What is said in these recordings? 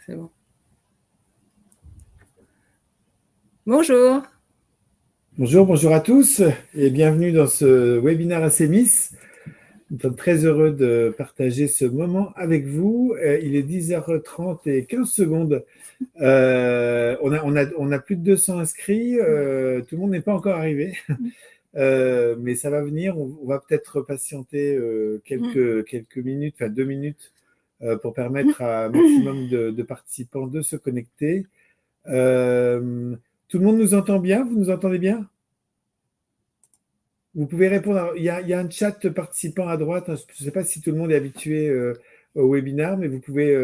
C'est bon. Bonjour. Bonjour à tous et bienvenue dans ce webinaire ACEMIS. Nous sommes très heureux de partager ce moment avec vous. Il est 10h30 et 15 secondes. On a plus de 200 inscrits. Tout le monde n'est pas encore arrivé. Mais ça va venir. On va peut-être patienter quelques minutes, enfin 2 minutes, pour permettre à un maximum de participants de se connecter. Tout le monde nous entend bien? Vous nous entendez bien? Vous pouvez répondre. Il y a un chat participant à droite. Je ne sais pas si tout le monde est habitué au webinaire, mais vous pouvez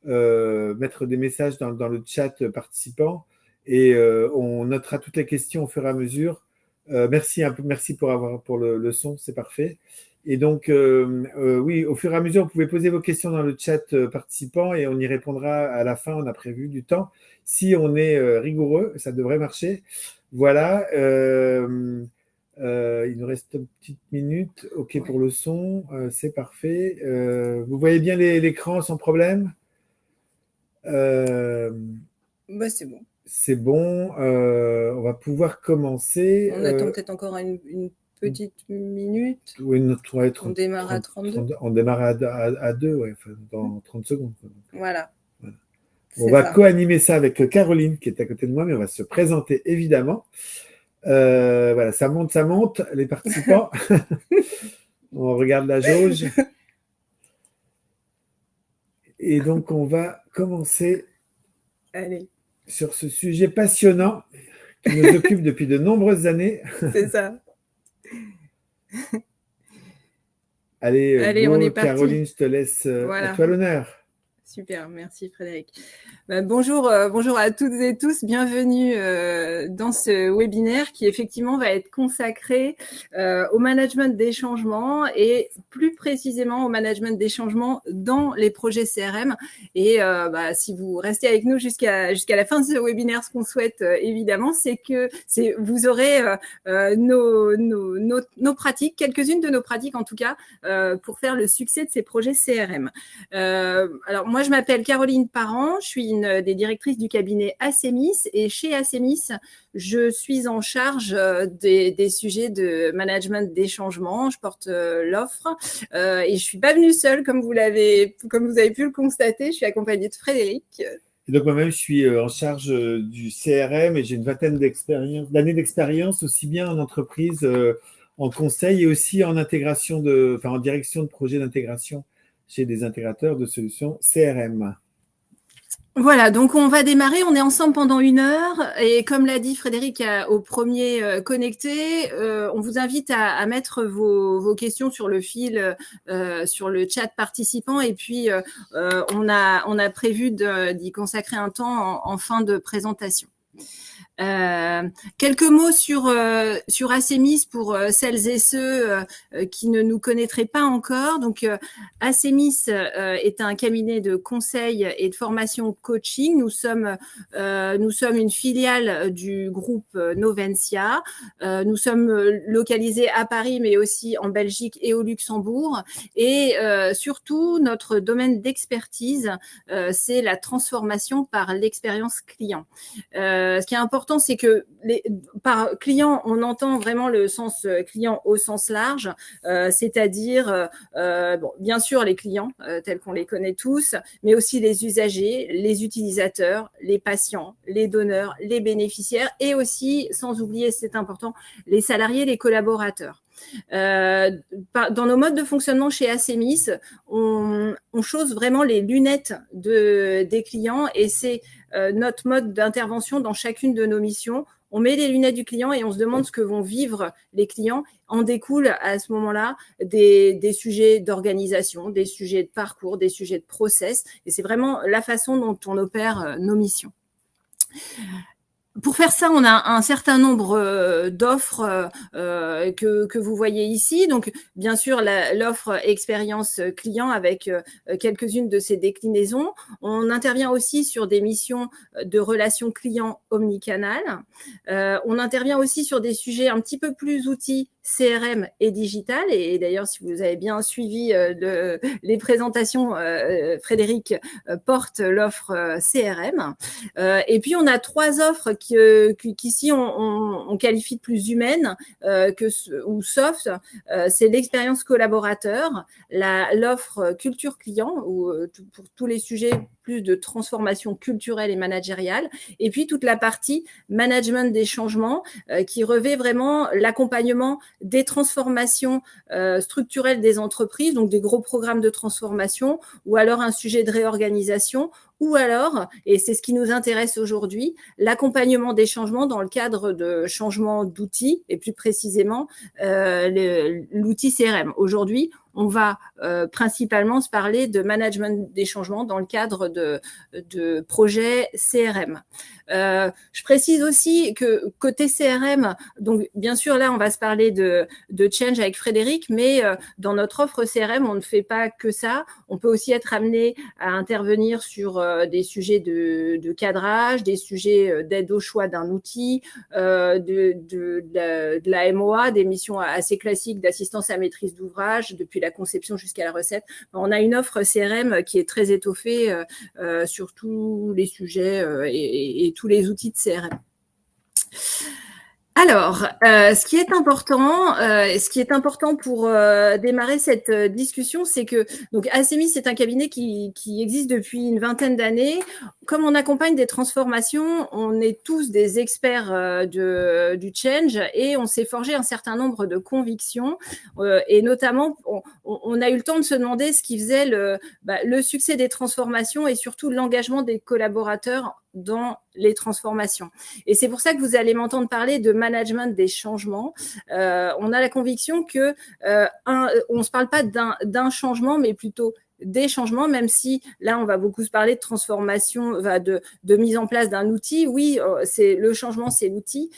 mettre des messages dans le chat participant et on notera toutes les questions au fur et à mesure. Merci pour le son, c'est parfait. Et donc, oui, au fur et à mesure, vous pouvez poser vos questions dans le chat participant et on y répondra à la fin. On a prévu du temps. Si on est rigoureux, ça devrait marcher. Voilà. Il nous reste une petite minute. OK pour le son, c'est parfait. Vous voyez bien l'écran sans problème? C'est bon. C'est bon. On va pouvoir commencer. On attend peut-être encore une petite minute. Oui, on démarre à 32. On démarre à 2, ouais, enfin, dans 30 secondes. Voilà. On va co-animer ça avec Caroline qui est à côté de moi, mais on va se présenter évidemment. Voilà, ça monte, les participants. On regarde la jauge. Et donc, on va commencer sur ce sujet passionnant qui nous occupe depuis de nombreuses années. C'est ça. Allez, on est parti. Caroline, je te laisse à toi l'honneur. Super, merci Frédéric. Bonjour à toutes et tous, bienvenue dans ce webinaire qui effectivement va être consacré au management des changements et plus précisément au management des changements dans les projets CRM. Et si vous restez avec nous jusqu'à la fin de ce webinaire, ce qu'on souhaite évidemment, c'est que vous aurez nos pratiques, quelques-unes de nos pratiques en tout cas, pour faire le succès de ces projets CRM. Alors moi je m'appelle Caroline Parent, je suis une des directrices du cabinet ACEMIS et chez ACEMIS, je suis en charge des sujets de management des changements. Je porte l'offre et je suis pas venue seule comme vous avez pu le constater. Je suis accompagnée de Frédéric. Et donc moi-même, je suis en charge du CRM et j'ai une vingtaine d'années d'expérience aussi bien en entreprise, en conseil et aussi en en direction de projets d'intégration chez des intégrateurs de solutions CRM. Voilà, donc on va démarrer, on est ensemble pendant 1 heure et comme l'a dit Frédéric au premier connecté, on vous invite à mettre vos questions sur le fil, sur le chat participant et puis on a prévu d'y consacrer un temps en fin de présentation. Quelques mots sur ACEMIS pour celles et ceux qui ne nous connaîtraient pas encore. Donc, ACEMIS est un cabinet de conseil et de formation coaching. Nous sommes une filiale du groupe Noventia. Nous sommes localisés à Paris, mais aussi en Belgique et au Luxembourg. Et surtout, notre domaine d'expertise, c'est la transformation par l'expérience client. Ce qui est important, c'est que par client, on entend vraiment le sens client au sens large, c'est-à-dire, bien sûr, les clients tels qu'on les connaît tous, mais aussi les usagers, les utilisateurs, les patients, les donneurs, les bénéficiaires et aussi, sans oublier, c'est important, les salariés, les collaborateurs. Dans nos modes de fonctionnement chez ACEMIS, on chausse vraiment les lunettes des clients et c'est notre mode d'intervention dans chacune de nos missions. On met les lunettes du client et on se demande ce que vont vivre les clients. En découle à ce moment-là des sujets d'organisation, des sujets de parcours, des sujets de process. Et c'est vraiment la façon dont on opère nos missions. Pour faire ça, on a un certain nombre d'offres que vous voyez ici. Donc, bien sûr, l'offre expérience client avec quelques-unes de ses déclinaisons. On intervient aussi sur des missions de relations clients omnicanal. On intervient aussi sur des sujets un petit peu plus outils CRM et digital. Et d'ailleurs, si vous avez bien suivi les présentations, Frédéric porte l'offre CRM. Et puis, on a 3 offres qu'ici, on qualifie de plus humaines ou soft. C'est l'expérience collaborateur, l'offre culture client, où, pour tous les sujets plus de transformation culturelle et managériale, et puis toute la partie management des changements qui revêt vraiment l'accompagnement des transformations structurelles des entreprises, donc des gros programmes de transformation, ou alors un sujet de réorganisation, ou alors, et c'est ce qui nous intéresse aujourd'hui, l'accompagnement des changements dans le cadre de changements d'outils, et plus précisément l'outil CRM. Aujourd'hui, on va principalement se parler de management des changements dans le cadre de projets CRM. Je précise aussi que côté CRM, donc bien sûr là on va se parler de change avec Frédéric, mais dans notre offre CRM on ne fait pas que ça. On peut aussi être amené à intervenir sur des sujets de cadrage, des sujets d'aide au choix d'un outil, de la MOA, des missions assez classiques d'assistance à maîtrise d'ouvrage depuis la conception jusqu'à la recette. On a une offre CRM qui est très étoffée sur tous les sujets et tous les outils de CRM. Alors, ce qui est important pour démarrer cette discussion, c'est que donc Acemis, c'est un cabinet qui existe depuis une vingtaine d'années. Comme on accompagne des transformations, on est tous des experts du change et on s'est forgé un certain nombre de convictions et notamment on a eu le temps de se demander ce qui faisait le succès des transformations et surtout l'engagement des collaborateurs dans les transformations. Et c'est pour ça que vous allez m'entendre parler de management des changements. On a la conviction que on ne se parle pas d'un changement, mais plutôt des changements, même si là on va beaucoup se parler de transformation, de mise en place d'un outil. Oui, c'est le changement, c'est l'outil,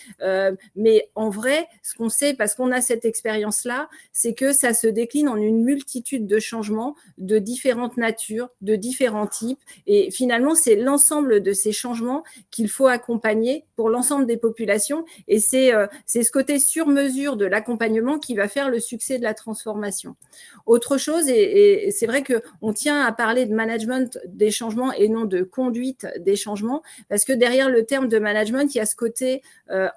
mais en vrai, ce qu'on sait, parce qu'on a cette expérience-là, c'est que ça se décline en une multitude de changements de différentes natures, de différents types, et finalement c'est l'ensemble de ces changements qu'il faut accompagner pour l'ensemble des populations, et c'est ce côté sur mesure de l'accompagnement qui va faire le succès de la transformation. Autre chose, et c'est vrai que on tient à parler de management des changements et non de conduite des changements, parce que derrière le terme de management, il y a ce côté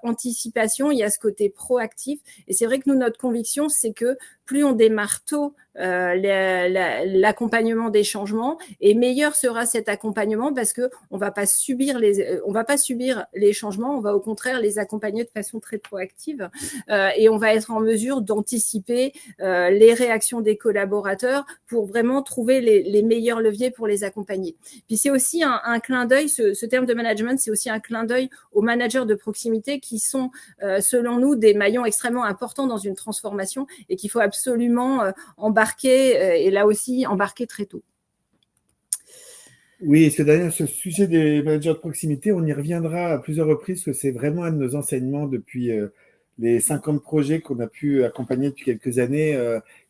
anticipation, il y a ce côté proactif. Et c'est vrai que nous, notre conviction, c'est que plus on démarre tôt l'accompagnement des changements, et meilleur sera cet accompagnement parce que on va pas subir les changements, on va au contraire les accompagner de façon très proactive et on va être en mesure d'anticiper les réactions des collaborateurs pour vraiment trouver les meilleurs leviers pour les accompagner. Puis c'est aussi un clin d'œil, ce terme de management, c'est aussi un clin d'œil aux managers de proximité qui sont, selon nous, des maillons extrêmement importants dans une transformation et qu'il faut absolument embarquer, et là aussi embarquer très tôt. Oui, ce sujet des managers de proximité, on y reviendra à plusieurs reprises, parce que c'est vraiment un de nos enseignements depuis les 50 projets qu'on a pu accompagner depuis quelques années.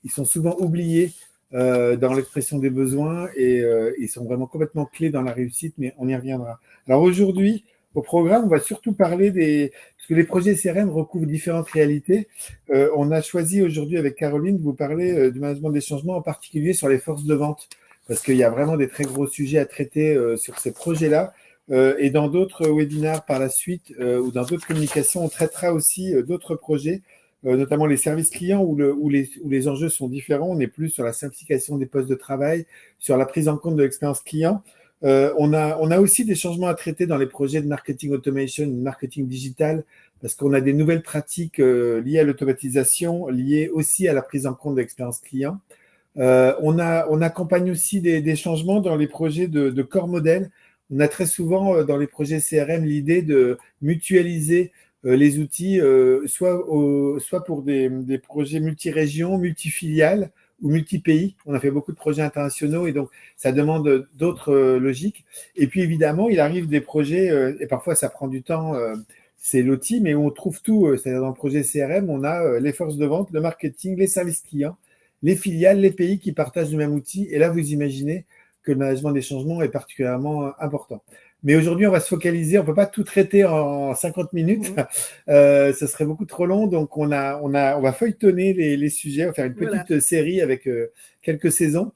Ils sont souvent oubliés dans l'expression des besoins et ils sont vraiment complètement clés dans la réussite, mais on y reviendra. Alors aujourd'hui, au programme, on va surtout parler parce que les projets CRM recouvrent différentes réalités. On a choisi aujourd'hui avec Caroline de vous parler du management des changements, en particulier sur les forces de vente, parce qu'il y a vraiment des très gros sujets à traiter sur ces projets-là. Et dans d'autres webinaires par la suite ou dans d'autres communications, on traitera aussi d'autres projets, notamment les services clients où les enjeux sont différents. On est plus sur la simplification des postes de travail, sur la prise en compte de l'expérience client. On a aussi des changements à traiter dans les projets de marketing automation, de marketing digital, parce qu'on a des nouvelles pratiques liées à l'automatisation, liées aussi à la prise en compte de l'expérience client. On accompagne aussi des changements dans les projets de corps modèle. On a très souvent dans les projets CRM l'idée de mutualiser les outils, soit pour des projets multi-régions, multi-filiales ou multi-pays. On a fait beaucoup de projets internationaux et donc ça demande d'autres logiques. Et puis évidemment, il arrive des projets, et parfois ça prend du temps, c'est l'outil, mais où on trouve tout. C'est-à-dire dans le projet CRM, on a les forces de vente, le marketing, les services clients, les filiales, les pays qui partagent le même outil. Et là, vous imaginez, que le management des changements est particulièrement important. Mais aujourd'hui, on va se focaliser, on peut pas tout traiter en 50 minutes, ce serait beaucoup trop long, donc on va feuilletonner les sujets, on va faire une petite série avec quelques saisons,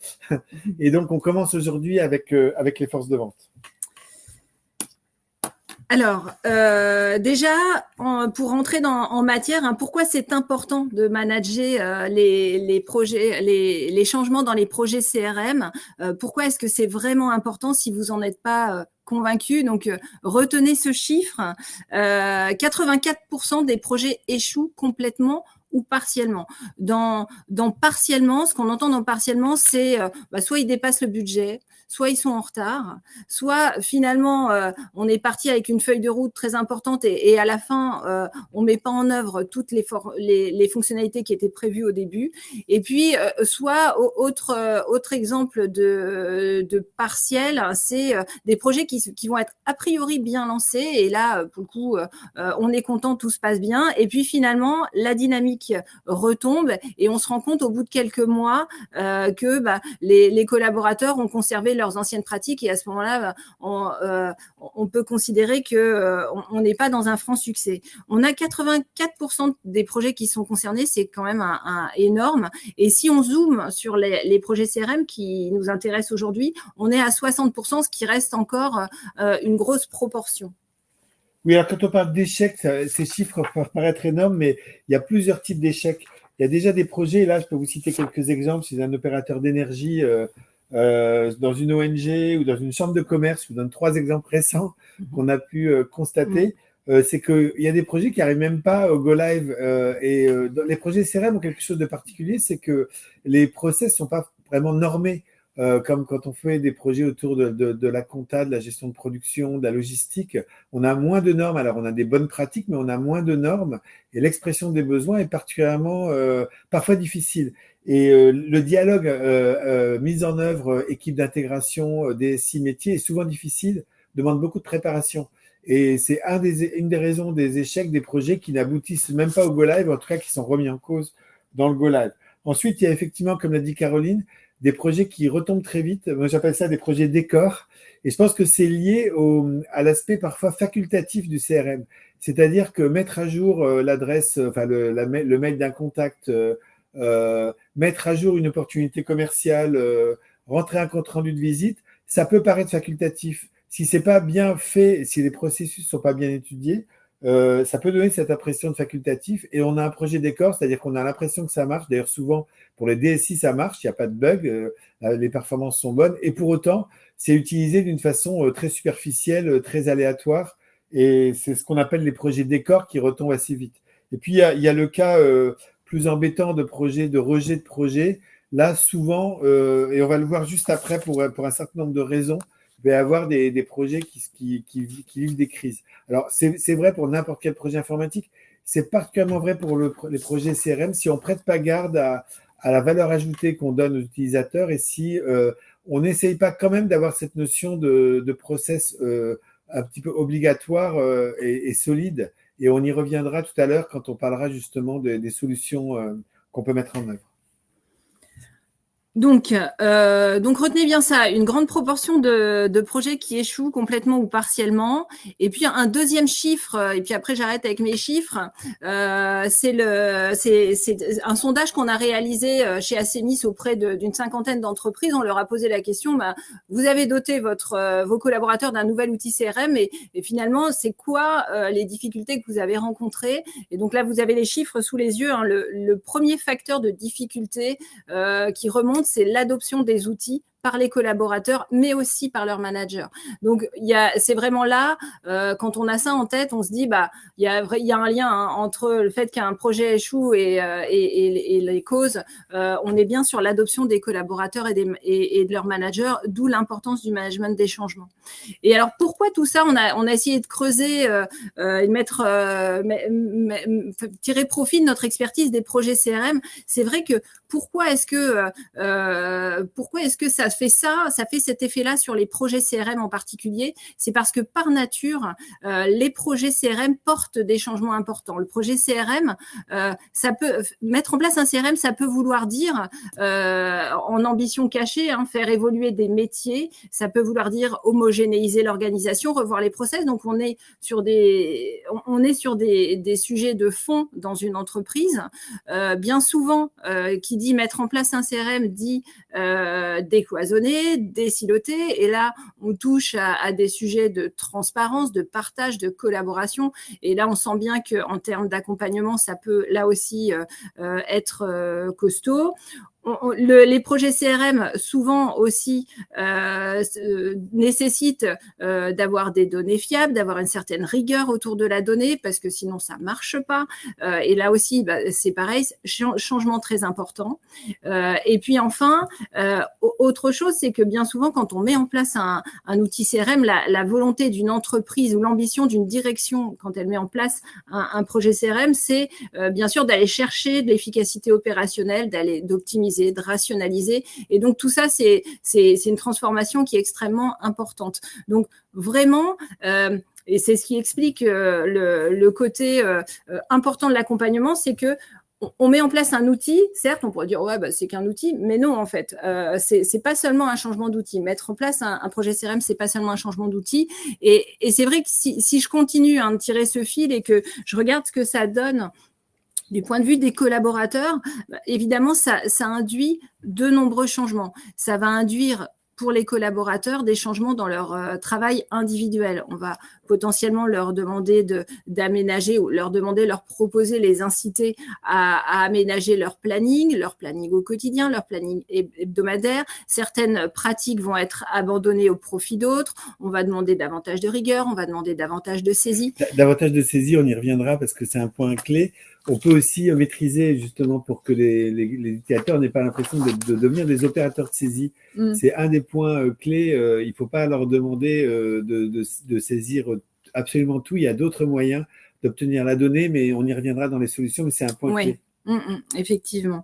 et donc on commence aujourd'hui avec les forces de vente. Alors, déjà, pour rentrer en matière, pourquoi c'est important de manager les projets, les changements dans les projets CRM? Pourquoi est-ce que c'est vraiment important si vous en êtes pas convaincu? Donc, retenez ce chiffre. 84% des projets échouent complètement ou partiellement. Dans partiellement, ce qu'on entend dans partiellement, c'est soit ils dépassent le budget, soit ils sont en retard, soit finalement on est parti avec une feuille de route très importante et à la fin on met pas en œuvre toutes les fonctionnalités qui étaient prévues au début. Et puis soit autre exemple de partiel, c'est des projets qui vont être a priori bien lancés et là pour le coup on est content, tout se passe bien. Et puis finalement la dynamique retombe et on se rend compte au bout de quelques mois que les collaborateurs ont conservé leurs anciennes pratiques et à ce moment-là, on peut considérer que on n'est pas dans un franc succès. On a 84% des projets qui sont concernés, c'est quand même un énorme. Et si on zoome sur les projets CRM qui nous intéressent aujourd'hui, on est à 60%, ce qui reste encore une grosse proportion. Oui, alors quand on parle d'échecs, ces chiffres peuvent paraître énormes, mais il y a plusieurs types d'échecs. Il y a déjà des projets, là je peux vous citer quelques exemples, c'est un opérateur d'énergie dans une ONG ou dans une chambre de commerce. Je vous donne 3 exemples récents qu'on a pu constater. C'est qu'il y a des projets qui n'arrivent même pas au go live. Les projets CRM ont quelque chose de particulier, c'est que les process ne sont pas vraiment normés. Comme quand on fait des projets autour de la compta, de la gestion de production, de la logistique, on a moins de normes. Alors, on a des bonnes pratiques, mais on a moins de normes et l'expression des besoins est particulièrement parfois difficile. Et le dialogue mis en œuvre équipe d'intégration, DSI métier est souvent difficile, demande beaucoup de préparation. Et c'est une des raisons des échecs des projets qui n'aboutissent même pas au go live, en tout cas qui sont remis en cause dans le go live. Ensuite, il y a effectivement, comme l'a dit Caroline, des projets qui retombent très vite. Moi, j'appelle ça des projets décors. Et je pense que c'est lié à l'aspect parfois facultatif du CRM. C'est-à-dire que mettre à jour l'adresse, enfin le mail d'un contact, mettre à jour une opportunité commerciale, rentrer un compte rendu de visite, ça peut paraître facultatif. Si c'est pas bien fait, si les processus sont pas bien étudiés, ça peut donner cette impression de facultatif et on a un projet décor, c'est-à-dire qu'on a l'impression que ça marche. D'ailleurs, souvent, pour les DSI, ça marche, il n'y a pas de bug, les performances sont bonnes et pour autant, c'est utilisé d'une façon très superficielle, très aléatoire et c'est ce qu'on appelle les projets décors qui retombent assez vite. Et puis, il y a le cas plus embêtant de projets, de rejet de projet. Là, souvent, et on va le voir juste après pour un certain nombre de raisons, il va y avoir des projets qui vivent des crises. Alors, c'est vrai pour n'importe quel projet informatique. C'est particulièrement vrai pour les projets CRM. Si on ne prête pas garde à la valeur ajoutée qu'on donne aux utilisateurs et si on n'essaye pas quand même d'avoir cette notion de process un petit peu obligatoire et solide. Et on y reviendra tout à l'heure quand on parlera justement des solutions qu'on peut mettre en œuvre. Donc retenez bien ça, une grande proportion de projets qui échouent complètement ou partiellement. Et puis un deuxième chiffre, et puis après j'arrête avec mes chiffres, c'est un sondage qu'on a réalisé chez Acemis auprès d'une cinquantaine d'entreprises. On leur a posé la question, vous avez doté vos collaborateurs d'un nouvel outil CRM et finalement c'est quoi les difficultés que vous avez rencontrées? Et donc là vous avez les chiffres sous les yeux. Le premier facteur de difficulté qui remonte, c'est l'adoption des outils par les collaborateurs, mais aussi par leurs managers. Donc, c'est vraiment là, quand on a ça en tête, on se dit, il y a un lien entre le fait qu'un projet échoue et les causes. On est bien sur l'adoption des collaborateurs et de leurs managers, d'où l'importance du management des changements. Et alors, pourquoi tout ça? On a essayé de creuser et tirer profit de notre expertise des projets CRM. C'est vrai que pourquoi est-ce que ça fait cet effet-là sur les projets CRM en particulier. C'est parce que par nature, les projets CRM portent des changements importants. Le projet CRM, ça peut mettre en place un CRM, ça peut vouloir dire en ambition cachée, faire évoluer des métiers. Ça peut vouloir dire homogénéiser l'organisation, revoir les process. Donc on est sur des sujets de fond dans une entreprise. Bien souvent, qui dit mettre en place un CRM dit décloisonner, désiloter. Et là, on touche à des sujets de transparence, de partage, de collaboration. Et là, on sent bien qu'en termes d'accompagnement, ça peut là aussi être costaud. Les projets CRM, souvent aussi, nécessitent d'avoir des données fiables, d'avoir une certaine rigueur autour de la donnée, parce que sinon, ça marche pas. Et là aussi, c'est pareil, changement très important. Et puis enfin, autre chose, c'est que bien souvent, quand on met en place un outil CRM, la volonté d'une entreprise ou l'ambition d'une direction, quand elle met en place un projet CRM, c'est bien sûr d'aller chercher de l'efficacité opérationnelle, d'optimiser, de rationaliser. Et donc, tout ça, c'est une transformation qui est extrêmement importante. Donc, vraiment, et c'est ce qui explique le côté important de l'accompagnement, c'est que on met en place un outil, certes, on pourrait dire ouais, c'est qu'un outil, mais non en fait, c'est pas seulement un changement d'outil. Mettre en place un projet CRM, c'est pas seulement un changement d'outil. Et c'est vrai que si je continue de tirer ce fil et que je regarde ce que ça donne du point de vue des collaborateurs, évidemment, ça induit de nombreux changements. Ça va induire pour les collaborateurs des changements dans leur travail individuel. On va potentiellement leur demander d'aménager ou leur proposer, les inciter à aménager leur planning au quotidien, leur planning hebdomadaire. Certaines pratiques vont être abandonnées au profit d'autres. On va demander davantage de rigueur, on va demander davantage de saisie. Davantage de saisie, on y reviendra parce que c'est un point clé. On peut aussi maîtriser justement pour que les utilisateurs n'aient pas l'impression de devenir des opérateurs de saisie. C'est un des points clés. Il ne faut pas leur demander de saisir absolument tout. Il y a d'autres moyens d'obtenir la donnée, mais on y reviendra dans les solutions, mais c'est un point clé. Effectivement.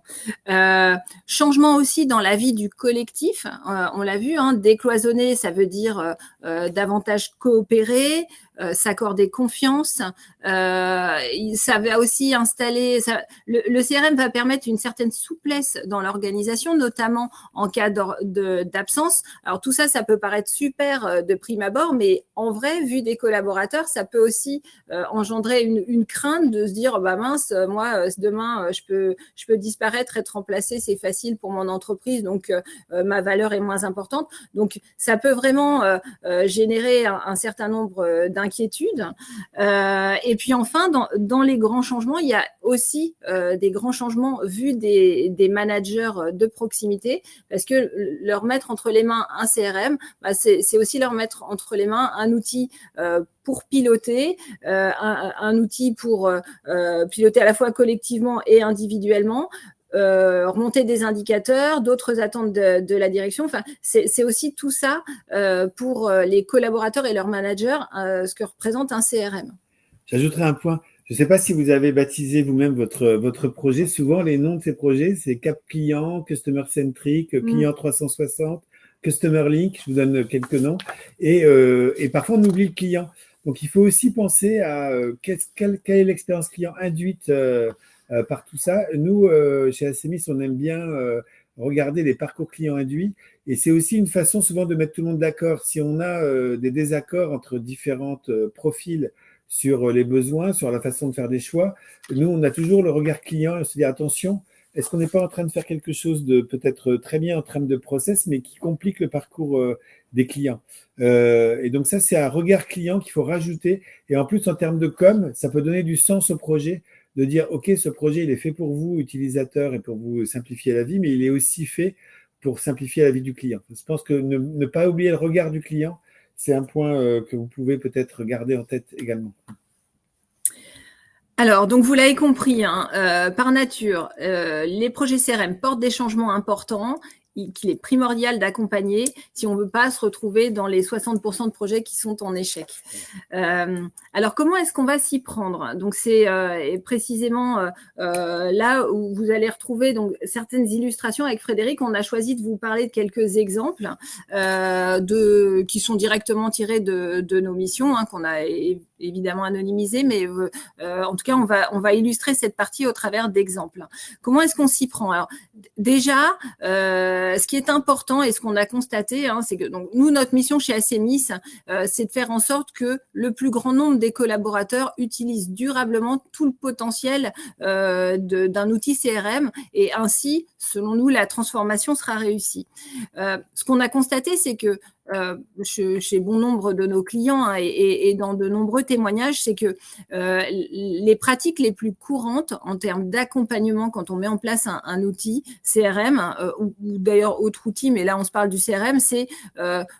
Changement aussi dans la vie du collectif. On l'a vu, décloisonner, ça veut dire davantage coopérer, s'accorder confiance. Ça va aussi installer. Le CRM va permettre une certaine souplesse dans l'organisation, notamment en cas d'absence. Alors tout ça, ça peut paraître super de prime abord, mais en vrai, vu des collaborateurs, ça peut aussi engendrer une crainte de se dire mince, moi demain je peux disparaître, être remplacé, c'est facile pour mon entreprise, donc ma valeur est moins importante. Donc ça peut vraiment générer un certain nombre d'inquiétudes. Et puis enfin, dans les grands changements, il y a aussi des grands changements vus des managers de proximité, parce que leur mettre entre les mains un CRM, c'est aussi leur mettre entre les mains un outil pour piloter, un outil pour piloter à la fois collectivement et individuellement, remonter des indicateurs, d'autres attentes de la direction. Enfin, c'est aussi tout ça pour les collaborateurs et leurs managers, ce que représente un CRM. J'ajouterai un point. Je ne sais pas si vous avez baptisé vous-même votre projet. Souvent, les noms de ces projets, c'est Cap Client, Customer Centric, Client 360, Customer Link. Je vous donne quelques noms. Et parfois, on oublie le client. Donc, il faut aussi penser à quelle est l'expérience client induite par tout ça. Nous, chez Acemis, on aime bien regarder les parcours clients induits. Et c'est aussi une façon souvent de mettre tout le monde d'accord. Si on a des désaccords entre différents profils sur les besoins, sur la façon de faire des choix, nous, on a toujours le regard client et on se dit attention, est-ce qu'on n'est pas en train de faire quelque chose de peut-être très bien en termes de process, mais qui complique le parcours des clients. Et donc ça, c'est un regard client qu'il faut rajouter. Et en plus, en termes de com, ça peut donner du sens au projet, de dire, OK, ce projet, il est fait pour vous, utilisateurs, et pour vous simplifier la vie, mais il est aussi fait pour simplifier la vie du client. Je pense que ne pas oublier le regard du client, c'est un point que vous pouvez peut-être garder en tête également. Alors, donc vous l'avez compris, par nature, les projets CRM portent des changements importants qu'il est primordial d'accompagner si on ne veut pas se retrouver dans les 60% de projets qui sont en échec. Alors, comment est-ce qu'on va s'y prendre? Donc, c'est précisément là où vous allez retrouver donc, certaines illustrations avec Frédéric. On a choisi de vous parler de quelques exemples qui sont directement tirés de nos missions, qu'on a évidemment anonymisées, mais en tout cas, on va illustrer cette partie au travers d'exemples. Comment est-ce qu'on s'y prend? Alors, déjà, ce qui est important et ce qu'on a constaté, c'est que donc, nous, notre mission chez Acemis, c'est de faire en sorte que le plus grand nombre des collaborateurs utilisent durablement tout le potentiel d'un outil CRM et ainsi, selon nous, la transformation sera réussie. Ce qu'on a constaté, c'est que chez bon nombre de nos clients et dans de nombreux témoignages, c'est que les pratiques les plus courantes en termes d'accompagnement quand on met en place un outil CRM ou d'ailleurs autre outil, mais là on se parle du CRM, c'est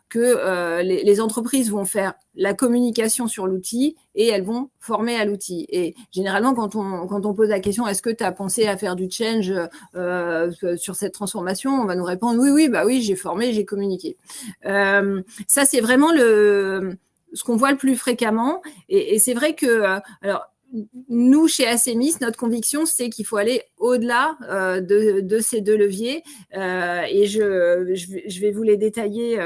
que les entreprises vont faire la communication sur l'outil et elles vont former à l'outil. Et généralement, quand on pose la question, est-ce que tu as pensé à faire du change sur cette transformation, on va nous répondre oui, j'ai formé, j'ai communiqué. Ça, c'est vraiment ce qu'on voit le plus fréquemment. Et c'est vrai que, alors, nous, chez Acemis, notre conviction, c'est qu'il faut aller au-delà de ces deux leviers. Et je vais vous les détailler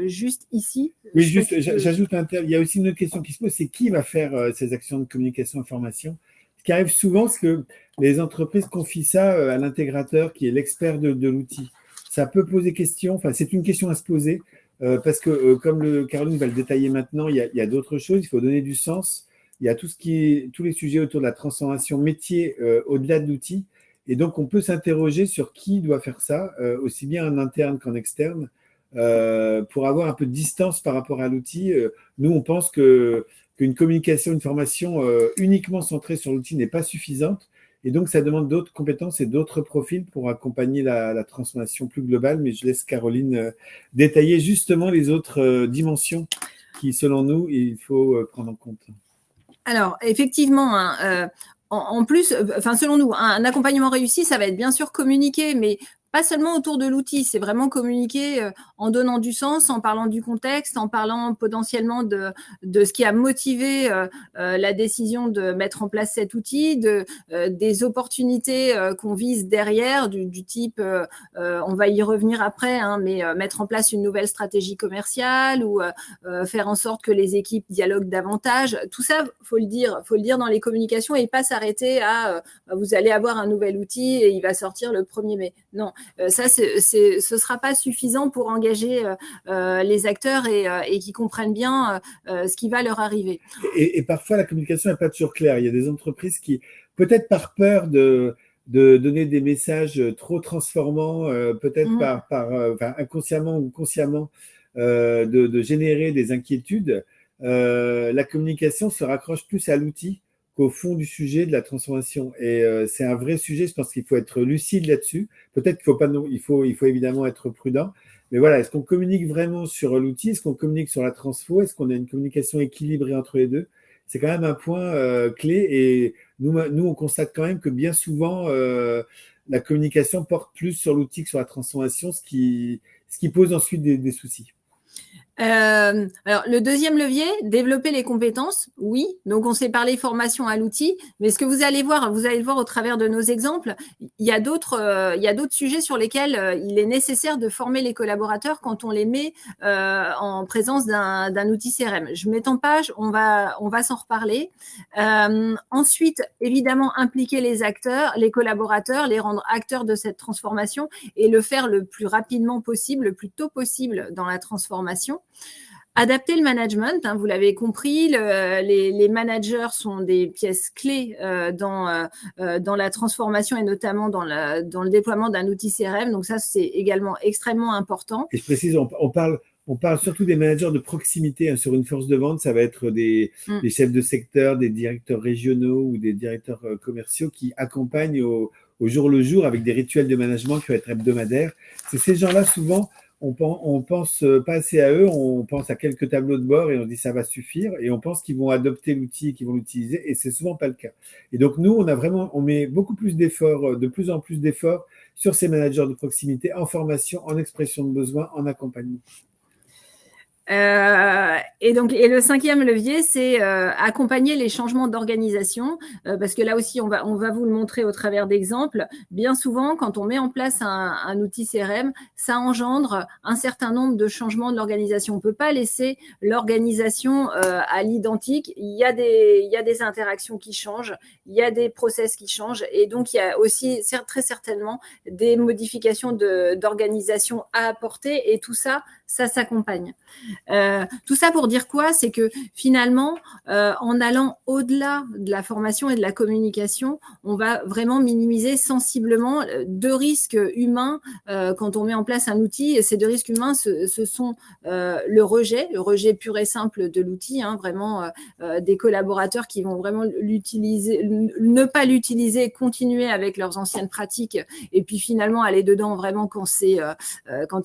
juste ici. Oui, juste, j'ajoute il y a aussi une autre question qui se pose, c'est qui va faire ces actions de communication et formation? Ce qui arrive souvent, c'est que les entreprises confient ça à l'intégrateur qui est l'expert de l'outil. Ça peut poser question, enfin, c'est une question à se poser, parce que, comme Caroline va le détailler maintenant, il y a d'autres choses, il faut donner du sens. Il y a tous les sujets autour de la transformation métier au-delà de l'outil. Et donc, on peut s'interroger sur qui doit faire ça, aussi bien en interne qu'en externe, pour avoir un peu de distance par rapport à l'outil. Nous, on pense qu'une communication, une formation uniquement centrée sur l'outil n'est pas suffisante. Et donc, ça demande d'autres compétences et d'autres profils pour accompagner la transformation plus globale. Mais je laisse Caroline détailler justement les autres dimensions qui, selon nous, il faut prendre en compte. Alors, effectivement, en plus, selon nous, un accompagnement réussi, ça va être bien sûr communiqué, mais pas seulement autour de l'outil, c'est vraiment communiquer en donnant du sens, en parlant du contexte, en parlant potentiellement de ce qui a motivé la décision de mettre en place cet outil, des opportunités qu'on vise derrière, du type, on va y revenir après, mais mettre en place une nouvelle stratégie commerciale ou faire en sorte que les équipes dialoguent davantage. Tout ça, faut le dire dans les communications et pas s'arrêter à vous allez avoir un nouvel outil et il va sortir le 1er mai. Non. Ça, ce sera pas suffisant pour engager les acteurs et qui comprennent bien ce qui va leur arriver. Et parfois, la communication n'est pas toujours claire. Il y a des entreprises qui, peut-être par peur de donner des messages trop transformants, peut-être inconsciemment ou consciemment, de générer des inquiétudes, la communication se raccroche plus à l'outil qu'au fond du sujet de la transformation. Et c'est un vrai sujet, je pense qu'il faut être lucide là-dessus. Peut-être qu'il faut pas, il faut évidemment être prudent. Mais voilà, est-ce qu'on communique vraiment sur l'outil? Est-ce qu'on communique sur la transfo? Est-ce qu'on a une communication équilibrée entre les deux? C'est quand même un point clé. Et nous, on constate quand même que bien souvent, la communication porte plus sur l'outil que sur la transformation, ce qui pose ensuite des soucis. Alors, le deuxième levier, développer les compétences, oui. Donc, on s'est parlé formation à l'outil, mais ce que vous allez le voir au travers de nos exemples, il y a d'autres sujets sur lesquels il est nécessaire de former les collaborateurs quand on les met en présence d'un outil CRM. Je m'étends pas, on va s'en reparler. Ensuite, évidemment, impliquer les acteurs, les collaborateurs, les rendre acteurs de cette transformation et le faire le plus rapidement possible, le plus tôt possible dans la transformation. Adapter le management, vous l'avez compris, les managers sont des pièces clés dans la transformation et notamment dans le déploiement d'un outil CRM. Donc ça, c'est également extrêmement important. Et je précise, on parle surtout des managers de proximité. Sur une force de vente, ça va être des chefs de secteur, des directeurs régionaux ou des directeurs commerciaux qui accompagnent au jour le jour avec des rituels de management qui vont être hebdomadaires. C'est ces gens-là, souvent, on pense pas assez à eux, on pense à quelques tableaux de bord et on dit ça va suffire et on pense qu'ils vont adopter l'outil, qu'ils vont l'utiliser et c'est souvent pas le cas. Et donc nous, on met beaucoup plus d'efforts, de plus en plus d'efforts sur ces managers de proximité en formation, en expression de besoin, en accompagnement. Et le cinquième levier, c'est accompagner les changements d'organisation, parce que là aussi, on va vous le montrer au travers d'exemples. Bien souvent, quand on met en place un outil CRM, ça engendre un certain nombre de changements de l'organisation. On peut pas laisser l'organisation à l'identique. Il y a des interactions qui changent, il y a des process qui changent, et donc il y a aussi très certainement des modifications d'organisation à apporter, et tout ça s'accompagne. Tout ça pour dire quoi? C'est que finalement, en allant au-delà de la formation et de la communication, on va vraiment minimiser sensiblement deux risques humains quand on met en place un outil. Et ces deux risques humains, ce sont le rejet pur et simple de l'outil, hein, vraiment des collaborateurs qui vont vraiment l'utiliser, ne pas l'utiliser, continuer avec leurs anciennes pratiques, et puis finalement aller dedans vraiment quand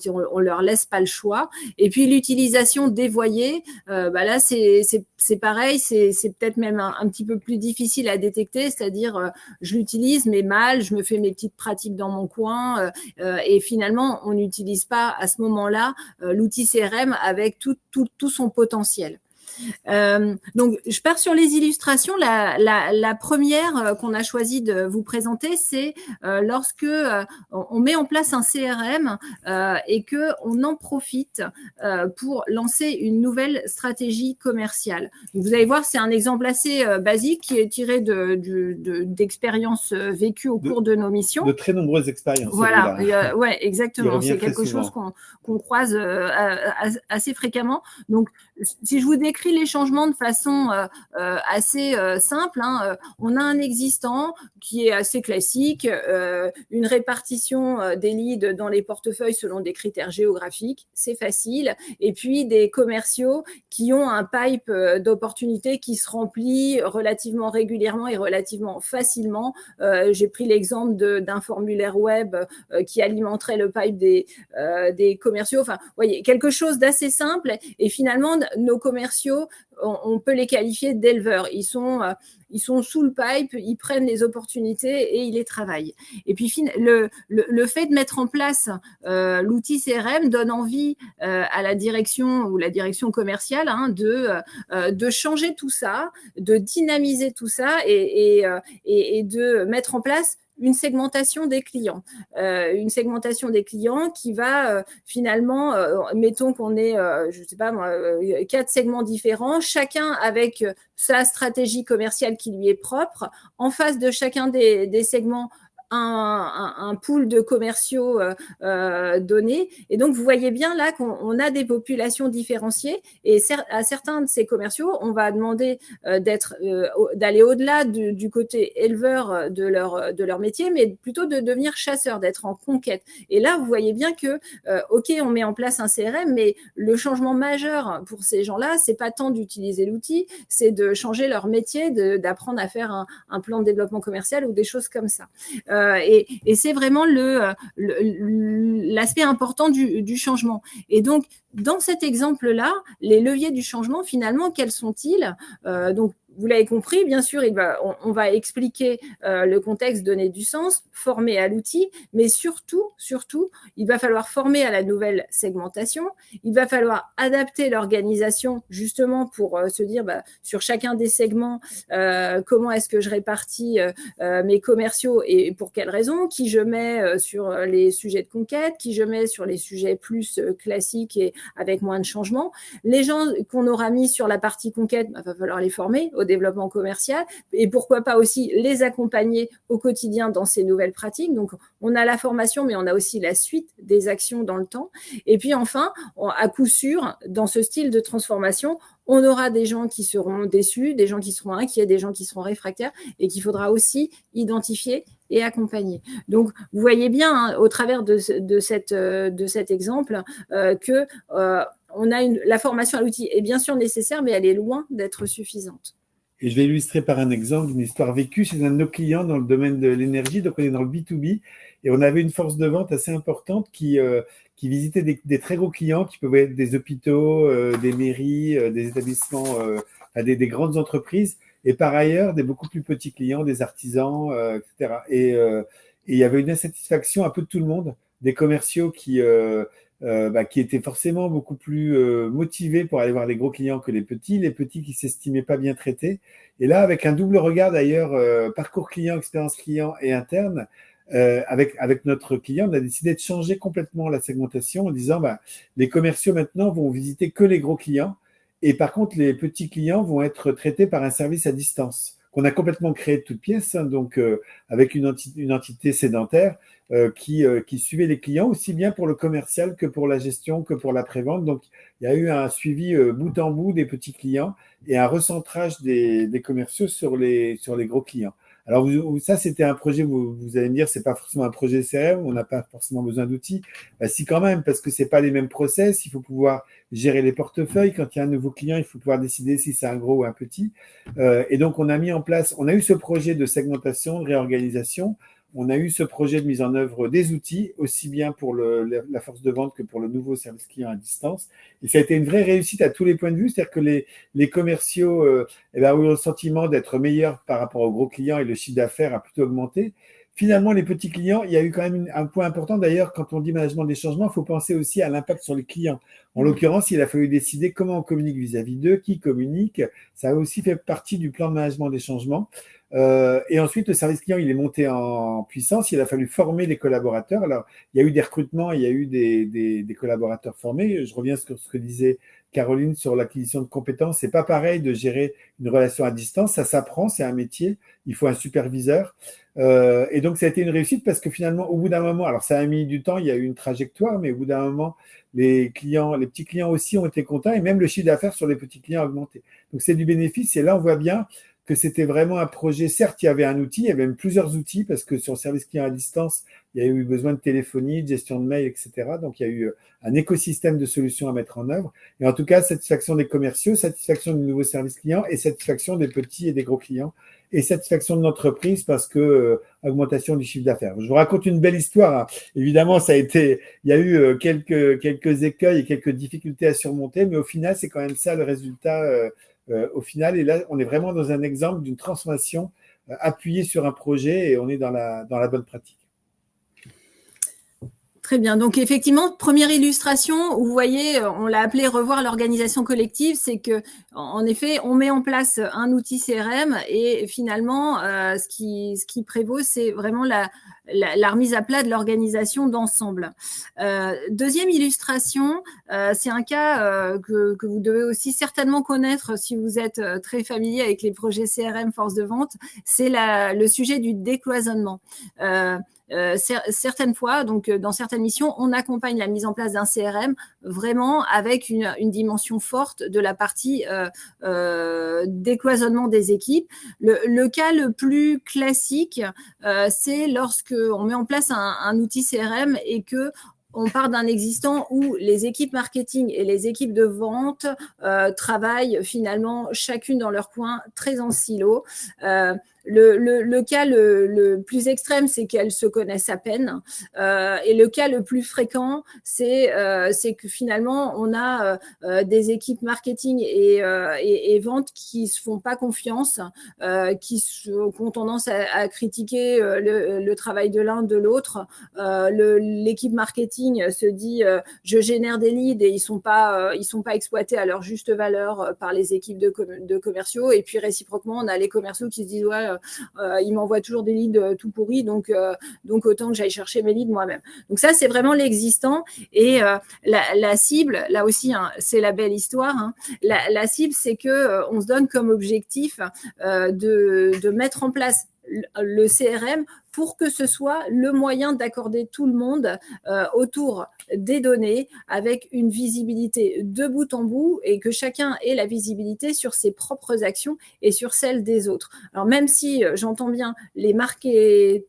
on leur laisse pas le choix. Et puis l'utilisation dévoyée, là c'est pareil, c'est peut-être même un petit peu plus difficile à détecter, c'est-à-dire je l'utilise mais mal, je me fais mes petites pratiques dans mon coin, et finalement on n'utilise pas à ce moment-là l'outil CRM avec tout son potentiel. Donc, je pars sur les illustrations. La première qu'on a choisi de vous présenter, c'est lorsque on met en place un CRM et que on en profite pour lancer une nouvelle stratégie commerciale. Donc, vous allez voir, c'est un exemple assez basique qui est tiré d'expériences vécues au cours de nos missions. De très nombreuses expériences. Voilà, ouais, exactement. C'est quelque chose qu'on croise assez fréquemment. Donc, si je vous décris les changements de façon assez simple, hein, on a un existant qui est assez classique, une répartition des leads dans les portefeuilles selon des critères géographiques, c'est facile, et puis des commerciaux qui ont un pipe d'opportunités qui se remplit relativement régulièrement et relativement facilement. J'ai pris l'exemple d'un formulaire web qui alimenterait le pipe des commerciaux. Enfin, vous voyez, quelque chose d'assez simple, et finalement nos commerciaux, on peut les qualifier d'éleveurs. Ils sont sous le pipe, ils prennent les opportunités et ils les travaillent. Et puis le fait de mettre en place l'outil CRM donne envie à la direction ou la direction commerciale, hein, de changer tout ça, de dynamiser tout ça et de mettre en place une segmentation des clients. Une segmentation des clients qui va finalement, mettons qu'on ait, je sais pas moi, 4 segments différents, chacun avec sa stratégie commerciale qui lui est propre. En face de chacun des segments, un pool de commerciaux donnés. Et donc, vous voyez bien là qu'on a des populations différenciées, et à certains de ces commerciaux, on va demander d'aller au-delà du côté éleveur de leur métier, mais plutôt de devenir chasseur, d'être en conquête. Et là, vous voyez bien que, OK, on met en place un CRM, mais le changement majeur pour ces gens-là, c'est pas tant d'utiliser l'outil, c'est de changer leur métier, d'apprendre à faire un plan de développement commercial ou des choses comme ça. Et c'est vraiment l'aspect important du changement. Et donc, dans cet exemple-là, les leviers du changement, finalement, quels sont-ils? Donc, vous l'avez compris, bien sûr, on va expliquer le contexte, donner du sens, former à l'outil, mais surtout, il va falloir former à la nouvelle segmentation. Il va falloir adapter l'organisation justement pour se dire sur chacun des segments, comment est-ce que je répartis mes commerciaux et pour quelles raisons, qui je mets sur les sujets de conquête, qui je mets sur les sujets plus classiques et avec moins de changements. Les gens qu'on aura mis sur la partie conquête, va falloir les former au développement commercial et pourquoi pas aussi les accompagner au quotidien dans ces nouvelles pratiques. Donc, on a la formation, mais on a aussi la suite des actions dans le temps. Et puis enfin, à coup sûr, dans ce style de transformation, on aura des gens qui seront déçus, des gens qui seront inquiets, des gens qui seront réfractaires et qu'il faudra aussi identifier et accompagner. Donc, vous voyez bien, hein, au travers de cet exemple, que la formation à l'outil est bien sûr nécessaire, mais elle est loin d'être suffisante. Et je vais illustrer par un exemple d'une histoire vécue chez un de nos clients dans le domaine de l'énergie. Donc, on est dans le B2B et on avait une force de vente assez importante qui visitait des très gros clients qui pouvaient être des hôpitaux, des mairies, des établissements, des grandes entreprises et par ailleurs des beaucoup plus petits clients, des artisans, etc. Et il y avait une insatisfaction un peu de tout le monde, des commerciaux qui étaient forcément beaucoup plus motivés pour aller voir les gros clients que les petits qui s'estimaient pas bien traités. Et là, avec un double regard d'ailleurs, parcours client, expérience client et interne, avec notre client, on a décidé de changer complètement la segmentation en disant les commerciaux maintenant vont visiter que les gros clients et par contre les petits clients vont être traités par un service à distance qu'on a complètement créé de toutes pièces, hein, donc avec une entité sédentaire qui suivait les clients aussi bien pour le commercial que pour la gestion que pour la prévente. Donc il y a eu un suivi bout en bout des petits clients et un recentrage des commerciaux sur les gros clients. Alors ça, c'était un projet, vous allez me dire, c'est pas forcément un projet CRM, on n'a pas forcément besoin d'outils. Si quand même, parce que c'est pas les mêmes process, il faut pouvoir gérer les portefeuilles. Quand il y a un nouveau client, il faut pouvoir décider si c'est un gros ou un petit. Et donc, on a mis en place, on a eu ce projet de segmentation, de réorganisation. On a eu ce projet de mise en œuvre des outils, aussi bien pour la force de vente que pour le nouveau service client à distance. Et ça a été une vraie réussite à tous les points de vue, c'est-à-dire que les commerciaux ont eu le sentiment d'être meilleurs par rapport aux gros clients et le chiffre d'affaires a plutôt augmenté. Finalement, les petits clients, il y a eu quand même un point important. D'ailleurs, quand on dit management des changements, il faut penser aussi à l'impact sur les clients. En l'occurrence, il a fallu décider comment on communique vis-à-vis d'eux, qui communique. Ça a aussi fait partie du plan de management des changements. Et ensuite, le service client, il est monté en puissance. Il a fallu former les collaborateurs. Alors, il y a eu des recrutements, il y a eu des collaborateurs formés. Je reviens sur ce que disait Caroline sur l'acquisition de compétences. C'est pas pareil de gérer une relation à distance. Ça s'apprend, c'est un métier. Il faut un superviseur. Et donc, ça a été une réussite parce que finalement, au bout d'un moment, alors ça a mis du temps, il y a eu une trajectoire, mais au bout d'un moment, les petits clients aussi ont été contents et même le chiffre d'affaires sur les petits clients a augmenté. Donc, c'est du bénéfice. Et là, on voit bien que c'était vraiment un projet. Certes, il y avait un outil, il y avait même plusieurs outils parce que sur le service client à distance, il y a eu besoin de téléphonie, de gestion de mail, etc. Donc, il y a eu un écosystème de solutions à mettre en œuvre. Et en tout cas, satisfaction des commerciaux, satisfaction du nouveau service client et satisfaction des petits et des gros clients et satisfaction de l'entreprise parce que augmentation du chiffre d'affaires. Je vous raconte une belle histoire. Hein. Évidemment, il y a eu quelques écueils et quelques difficultés à surmonter, mais au final, c'est quand même ça le résultat au final. Et là, on est vraiment dans un exemple d'une transformation appuyée sur un projet et on est dans la bonne pratique. Très bien. Donc, effectivement, première illustration, vous voyez, on l'a appelé revoir l'organisation collective, c'est que, en effet, on met en place un outil CRM et finalement, ce qui prévaut, c'est vraiment la remise à plat de l'organisation d'ensemble. Deuxième illustration, c'est un cas que vous devez aussi certainement connaître si vous êtes très familier avec les projets CRM force de vente, c'est le sujet du décloisonnement. Certaines fois, donc dans certaines missions, on accompagne la mise en place d'un CRM vraiment avec une dimension forte de la partie décloisonnement des équipes. Le cas le plus classique, c'est lorsque on met en place un outil CRM et que on part d'un existant où les équipes marketing et les équipes de vente travaillent finalement chacune dans leur coin, très en silo. Le cas le plus extrême, c'est qu'elles se connaissent à peine. Et le cas le plus fréquent, c'est que finalement, on a des équipes marketing et vente qui se font pas confiance, qui ont tendance à critiquer le travail de l'un de l'autre. L'équipe marketing se dit je génère des leads et ils sont pas exploités à leur juste valeur par les équipes de commerciaux. Et puis réciproquement, on a les commerciaux qui se disent ouais, ils m'envoient toujours des leads tout pourris, donc autant que j'aille chercher mes leads moi-même. Donc ça, c'est vraiment l'existant. Et la cible, là aussi, hein, c'est la belle histoire. Hein. La cible, c'est que on se donne comme objectif de mettre en place le CRM pour que ce soit le moyen d'accorder tout le monde autour des données avec une visibilité de bout en bout et que chacun ait la visibilité sur ses propres actions et sur celles des autres. Alors même si j'entends bien les marketeurs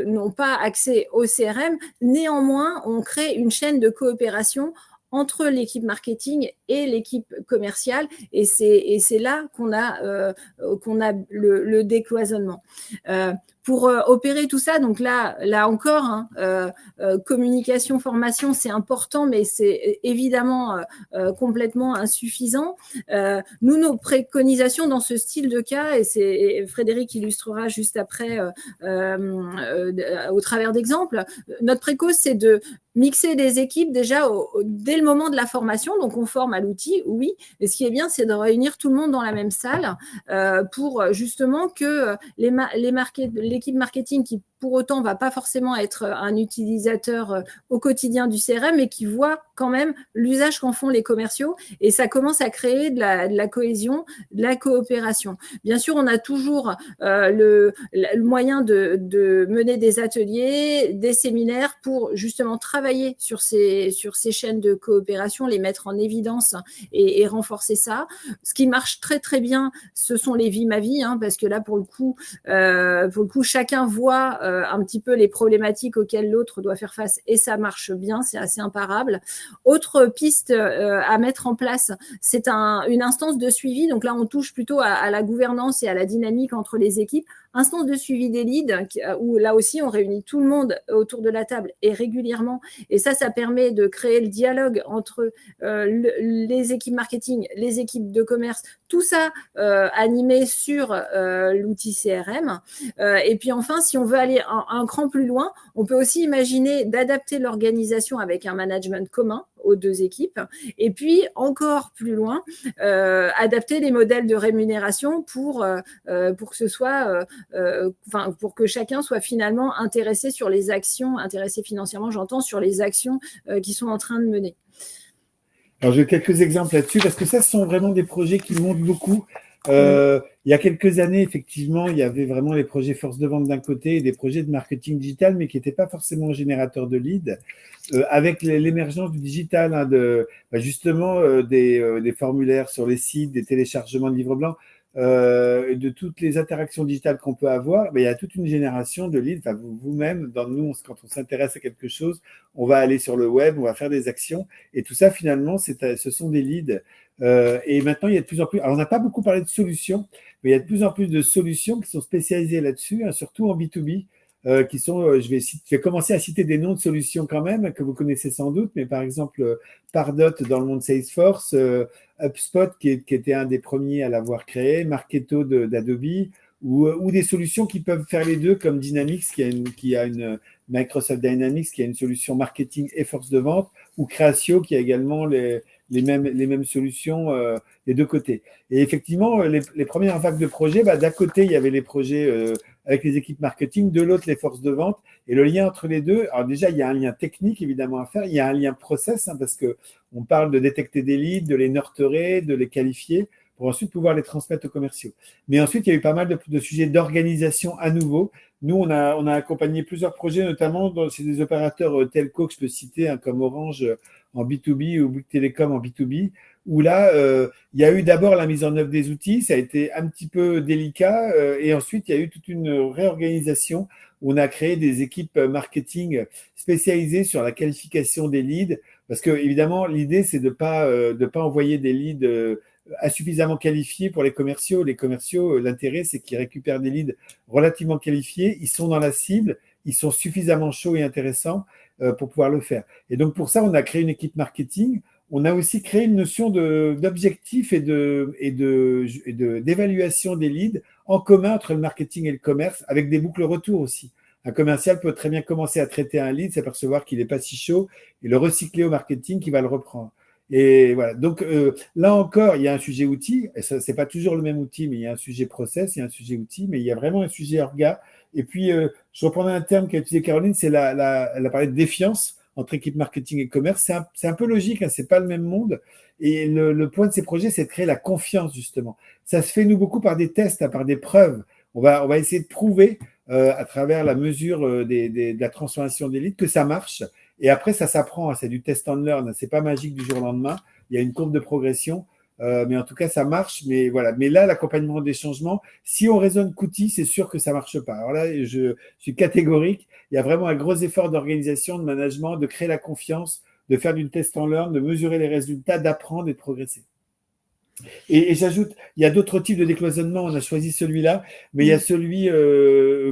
n'ont pas accès au CRM, néanmoins on crée une chaîne de coopération entre l'équipe marketing et l'équipe commerciale. Et c'est là qu'on a le décloisonnement. Pour opérer tout ça, donc là encore, communication, formation, c'est important, mais c'est évidemment complètement insuffisant. Nous, nos préconisations dans ce style de cas, et Frédéric illustrera juste après au travers d'exemples, notre préco, c'est de mixer des équipes déjà dès le moment de la formation. Donc, on forme à l'outil, oui. Mais ce qui est bien, c'est de réunir tout le monde dans la même salle pour justement que l'équipe marketing qui, pour autant, va pas forcément être un utilisateur au quotidien du CRM, mais qui voit quand même l'usage qu'en font les commerciaux. Et ça commence à créer de la cohésion, de la coopération. Bien sûr, on a toujours le moyen de mener des ateliers, des séminaires pour justement travailler sur ces chaînes de coopération, les mettre en évidence et renforcer ça. Ce qui marche très très bien, ce sont les vies ma vie, parce que là pour le coup, chacun voit un petit peu les problématiques auxquelles l'autre doit faire face et ça marche bien, c'est assez imparable. Autre piste à mettre en place, c'est une instance de suivi. Donc là, on touche plutôt à la gouvernance et à la dynamique entre les équipes. Instance de suivi des leads, où là aussi, on réunit tout le monde autour de la table et régulièrement. Et ça permet de créer le dialogue entre les équipes marketing, les équipes de commerce, tout ça animé sur l'outil CRM. Et puis enfin, si on veut aller un cran plus loin, on peut aussi imaginer d'adapter l'organisation avec un management commun aux deux équipes. Et puis, encore plus loin, adapter les modèles de rémunération pour que ce soit, pour que chacun soit finalement intéressé sur les actions, intéressé financièrement, j'entends, sur les actions qui sont en train de mener. Alors, j'ai quelques exemples là-dessus parce que ça, ce sont vraiment des projets qui montent beaucoup. Il y a quelques années, effectivement, il y avait vraiment les projets force de vente d'un côté et des projets de marketing digital, mais qui n'étaient pas forcément générateurs de leads. Avec l'émergence du digital, justement des formulaires sur les sites, des téléchargements de livres blancs, de toutes les interactions digitales qu'on peut avoir, il y a toute une génération de leads. Enfin, vous-même, dans nous, quand on s'intéresse à quelque chose, on va aller sur le web, on va faire des actions, et tout ça, finalement, ce sont des leads. Et maintenant, il y a de plus en plus. Alors, on n'a pas beaucoup parlé de solutions, mais il y a de plus en plus de solutions qui sont spécialisées là-dessus, surtout en B2B. Qui sont, je vais commencer à citer des noms de solutions quand même, que vous connaissez sans doute, mais par exemple, Pardot dans le monde Salesforce, HubSpot qui était un des premiers à l'avoir créé, Marketo d'Adobe, ou des solutions qui peuvent faire les deux, comme Dynamics, qui a une Microsoft Dynamics, qui a une solution marketing et force de vente, ou Creatio, qui a également les mêmes solutions des deux côtés. Et effectivement, les premières vagues de projets, d'un côté, il y avait les projets avec les équipes marketing, de l'autre, les forces de vente. Et le lien entre les deux, alors déjà, il y a un lien technique, évidemment, à faire. Il y a un lien process, parce qu'on parle de détecter des leads, de les nurturer, de les qualifier, pour ensuite pouvoir les transmettre aux commerciaux. Mais ensuite, il y a eu pas mal de sujets d'organisation à nouveau. Nous, on a accompagné plusieurs projets, notamment chez des opérateurs telco que je peux citer, comme Orange en B2B ou Bouygues Télécom en B2B, où là, il y a eu d'abord la mise en œuvre des outils, ça a été un petit peu délicat, et ensuite, il y a eu toute une réorganisation où on a créé des équipes marketing spécialisées sur la qualification des leads, parce que évidemment, l'idée, c'est de pas envoyer des leads insuffisamment qualifiés pour les commerciaux. Les commerciaux, l'intérêt, c'est qu'ils récupèrent des leads relativement qualifiés, ils sont dans la cible, ils sont suffisamment chauds et intéressants pour pouvoir le faire. Et donc, pour ça, on a créé une équipe marketing. On a aussi créé une notion d'objectif et d'évaluation des leads en commun entre le marketing et le commerce, avec des boucles retour aussi. Un commercial peut très bien commencer à traiter un lead, s'apercevoir qu'il n'est pas si chaud, et le recycler au marketing qui va le reprendre. Et voilà. Donc là encore, il y a un sujet outil. Et ça, c'est pas toujours le même outil, mais il y a un sujet process, il y a un sujet outil, mais il y a vraiment un sujet orga. Et puis, je reprendrai un terme qu'a utilisé Caroline, c'est elle a parlé de défiance entre équipe marketing et commerce. C'est un peu logique, c'est pas le même monde. Et le point de ces projets, c'est de créer la confiance, justement. Ça se fait, nous, beaucoup par des tests, par des preuves. On va essayer de prouver à travers la mesure de la transformation des leads que ça marche. Et après, ça s'apprend, c'est du test and learn, c'est pas magique du jour au lendemain. Il y a une courbe de progression, mais en tout cas, ça marche. Mais voilà. Mais là, l'accompagnement des changements, si on raisonne qu'outil, c'est sûr que ça marche pas. Alors là, je suis catégorique. Il y a vraiment un gros effort d'organisation, de management, de créer la confiance de faire du test and learn, de mesurer les résultats, d'apprendre et de progresser. Et j'ajoute, il y a d'autres types de décloisonnement, on a choisi celui-là, mais il y a celui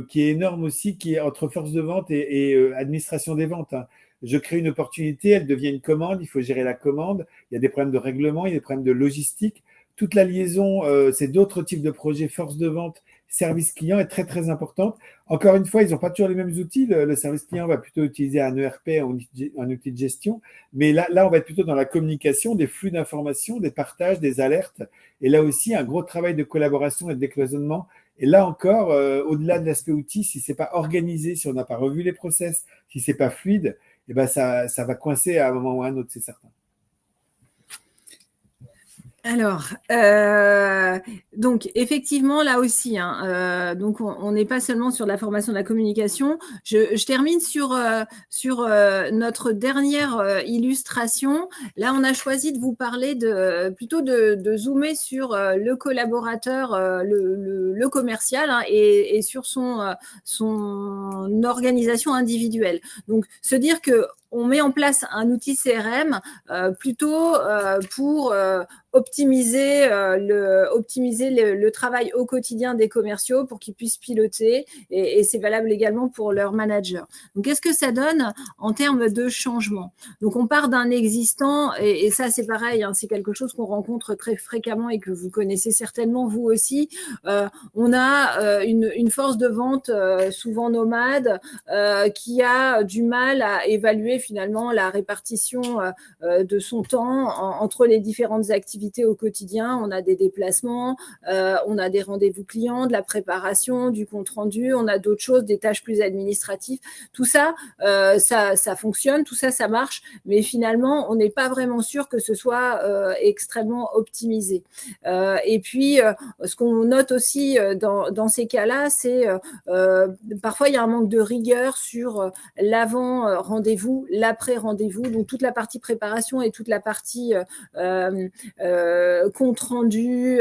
qui est énorme aussi, qui est entre force de vente et administration des ventes. Hein. Je crée une opportunité, elle devient une commande, il faut gérer la commande, il y a des problèmes de règlement, il y a des problèmes de logistique. Toute la liaison, c'est d'autres types de projets, force de vente, service client est très très importante. Encore une fois, ils n'ont pas toujours les mêmes outils. Le service client va plutôt utiliser un ERP, un outil de gestion, mais là, on va être plutôt dans la communication, des flux d'informations, des partages, des alertes. Et là aussi, un gros travail de collaboration et de décloisonnement. Et là encore, au-delà de l'aspect outil, si c'est pas organisé, si on n'a pas revu les process, si c'est pas fluide, eh ben ça va coincer à un moment ou à un autre, c'est certain. Alors, donc effectivement là aussi, hein, donc on n'est pas seulement sur la formation de la communication. Je termine sur notre dernière illustration. Là, on a choisi de vous parler plutôt de zoomer sur le collaborateur, le commercial, hein, et sur son organisation individuelle. Donc, se dire que on met en place un outil CRM plutôt pour optimiser le travail au quotidien des commerciaux pour qu'ils puissent piloter, et c'est valable également pour leurs managers. Donc, qu'est-ce que ça donne en termes de changement? Donc, on part d'un existant, et ça, c'est pareil, hein, c'est quelque chose qu'on rencontre très fréquemment et que vous connaissez certainement vous aussi. On a une force de vente souvent nomade qui a du mal à évaluer finalement la répartition de son temps entre les différentes activités au quotidien. On a des déplacements, on a des rendez-vous clients, de la préparation, du compte-rendu, on a d'autres choses, des tâches plus administratives. Tout ça, ça fonctionne, tout ça, ça marche, mais finalement, on n'est pas vraiment sûr que ce soit extrêmement optimisé. Et puis, ce qu'on note aussi dans ces cas-là, c'est parfois, il y a un manque de rigueur sur l'avant rendez-vous, l'après rendez-vous, donc toute la partie préparation et toute la partie compte rendu,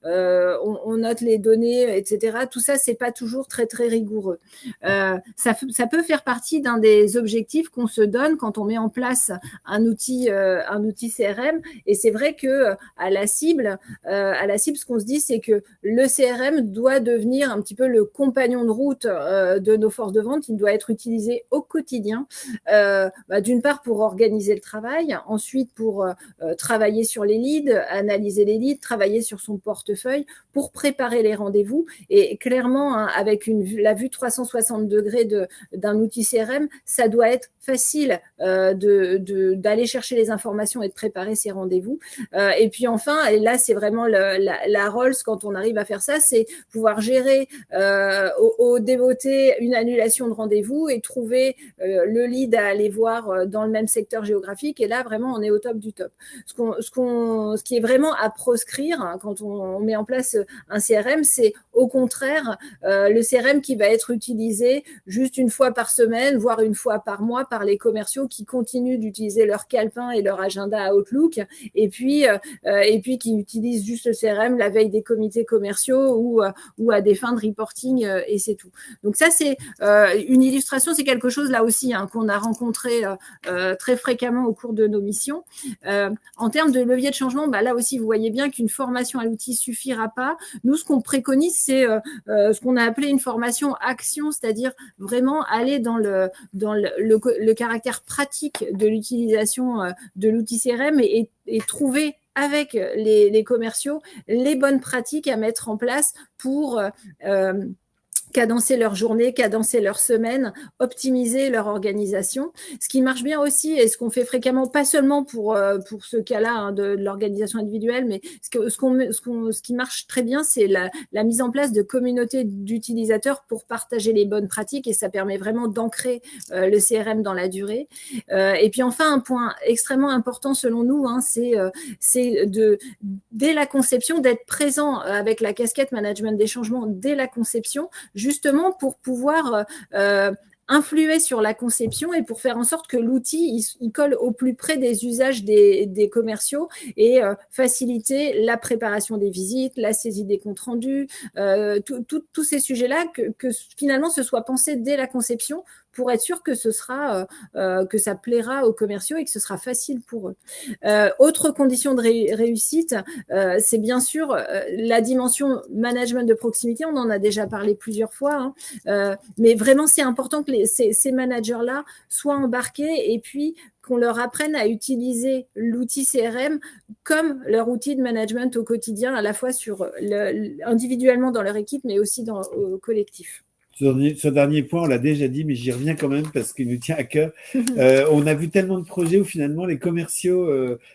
on note les données, etc. Tout ça, c'est pas toujours très très rigoureux. Ça peut faire partie d'un des objectifs qu'on se donne quand on met en place un outil CRM. Et c'est vrai que à la cible, ce qu'on se dit, c'est que le CRM doit devenir un petit peu le compagnon de route de nos forces de vente. Il doit être utilisé au quotidien, d'une part pour organiser le travail, ensuite pour travailler sur les leads, analyser les leads, travailler sur son portefeuille, pour préparer les rendez-vous. Et clairement, hein, avec la vue 360 degrés d'un outil CRM, ça doit être facile d'aller chercher les informations et de préparer ces rendez-vous. Et puis enfin, et là c'est vraiment la Rolls quand on arrive à faire ça, c'est pouvoir gérer au dévoté une annulation de rendez-vous et trouver le lead à aller voir dans le même secteur géographique. Et là, vraiment, on est au top du top. Ce qui est vraiment à proscrire, hein, quand on met en place un CRM, c'est au contraire le CRM qui va être utilisé juste une fois par semaine, voire une fois par mois par les commerciaux qui continuent d'utiliser leur calepin et leur agenda à Outlook, et puis qui utilisent juste le CRM la veille des comités commerciaux ou à des fins de reporting, et c'est tout. Donc ça, c'est une illustration, c'est quelque chose là aussi, hein, qu'on a rencontré très fréquemment au cours de nos missions. En termes de levier de changement, là aussi, vous voyez bien qu'une formation à l'outil suffira pas. Nous, ce qu'on préconise, c'est ce qu'on a appelé une formation action, c'est-à-dire vraiment aller dans le caractère pratique de l'utilisation de l'outil CRM et trouver avec les commerciaux les bonnes pratiques à mettre en place pour cadencer leur journée, cadencer leur semaine, optimiser leur organisation. Ce qui marche bien aussi, et ce qu'on fait fréquemment, pas seulement pour ce cas-là, hein, de l'organisation individuelle, mais ce qui marche très bien, c'est la mise en place de communautés d'utilisateurs pour partager les bonnes pratiques, et ça permet vraiment d'ancrer le CRM dans la durée. Et puis enfin, un point extrêmement important selon nous, hein, c'est dès la conception, d'être présent avec la casquette management des changements dès la conception, justement pour pouvoir influer sur la conception et pour faire en sorte que l'outil il colle au plus près des usages des commerciaux et faciliter la préparation des visites, la saisie des comptes rendus, tous ces sujets-là, que finalement ce soit pensé dès la conception pour être sûr que que ça plaira aux commerciaux et que ce sera facile pour eux. Autre condition de réussite, c'est bien sûr la dimension management de proximité. On en a déjà parlé plusieurs fois, mais vraiment c'est important que ces managers-là soient embarqués et puis qu'on leur apprenne à utiliser l'outil CRM comme leur outil de management au quotidien, à la fois individuellement dans leur équipe, mais aussi au collectif. Sur ce dernier point, on l'a déjà dit, mais j'y reviens quand même parce qu'il nous tient à cœur. On a vu tellement de projets où finalement les commerciaux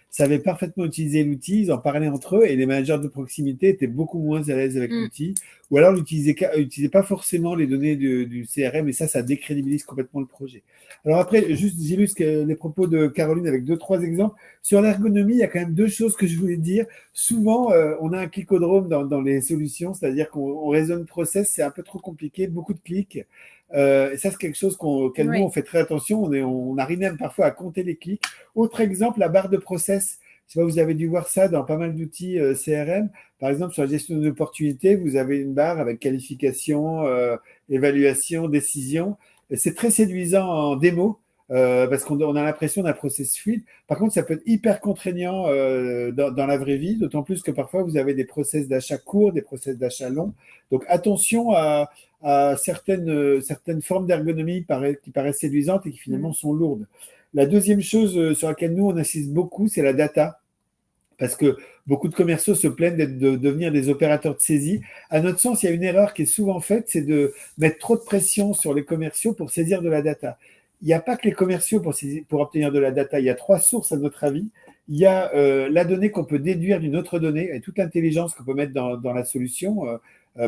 savaient parfaitement utiliser l'outil, ils en parlaient entre eux et les managers de proximité étaient beaucoup moins à l'aise avec l'outil ou alors n'utilisaient pas forcément les données du CRM et ça décrédibilise complètement le projet. Alors après, juste j'illustre les propos de Caroline avec 2-3 exemples. Sur l'ergonomie, il y a quand même 2 choses que je voulais dire. Souvent, on a un clicodrome dans les solutions, c'est-à-dire qu'on raisonne process, c'est un peu trop compliqué, beaucoup de clics. Et ça, c'est quelque chose auquel nous, on fait très attention. On arrive même parfois à compter les clics. Autre exemple, la barre de process. Je sais pas, vous avez dû voir ça dans pas mal d'outils CRM. Par exemple, sur la gestion d'opportunités, vous avez une barre avec qualification, évaluation, décision. C'est très séduisant en démo parce qu'on a l'impression d'un process fluide. Par contre, ça peut être hyper contraignant dans la vraie vie, d'autant plus que parfois, vous avez des process d'achat courts, des process d'achat longs. Donc, attention à certaines formes d'ergonomie qui paraissent séduisantes et qui finalement sont lourdes. La deuxième chose sur laquelle nous, on insiste beaucoup, c'est la data. Parce que beaucoup de commerciaux se plaignent de devenir des opérateurs de saisie. À notre sens, il y a une erreur qui est souvent faite, c'est de mettre trop de pression sur les commerciaux pour saisir de la data. Il n'y a pas que les commerciaux pour obtenir de la data. Il y a 3 sources à notre avis. Il y a la donnée qu'on peut déduire d'une autre donnée et toute l'intelligence qu'on peut mettre dans la solution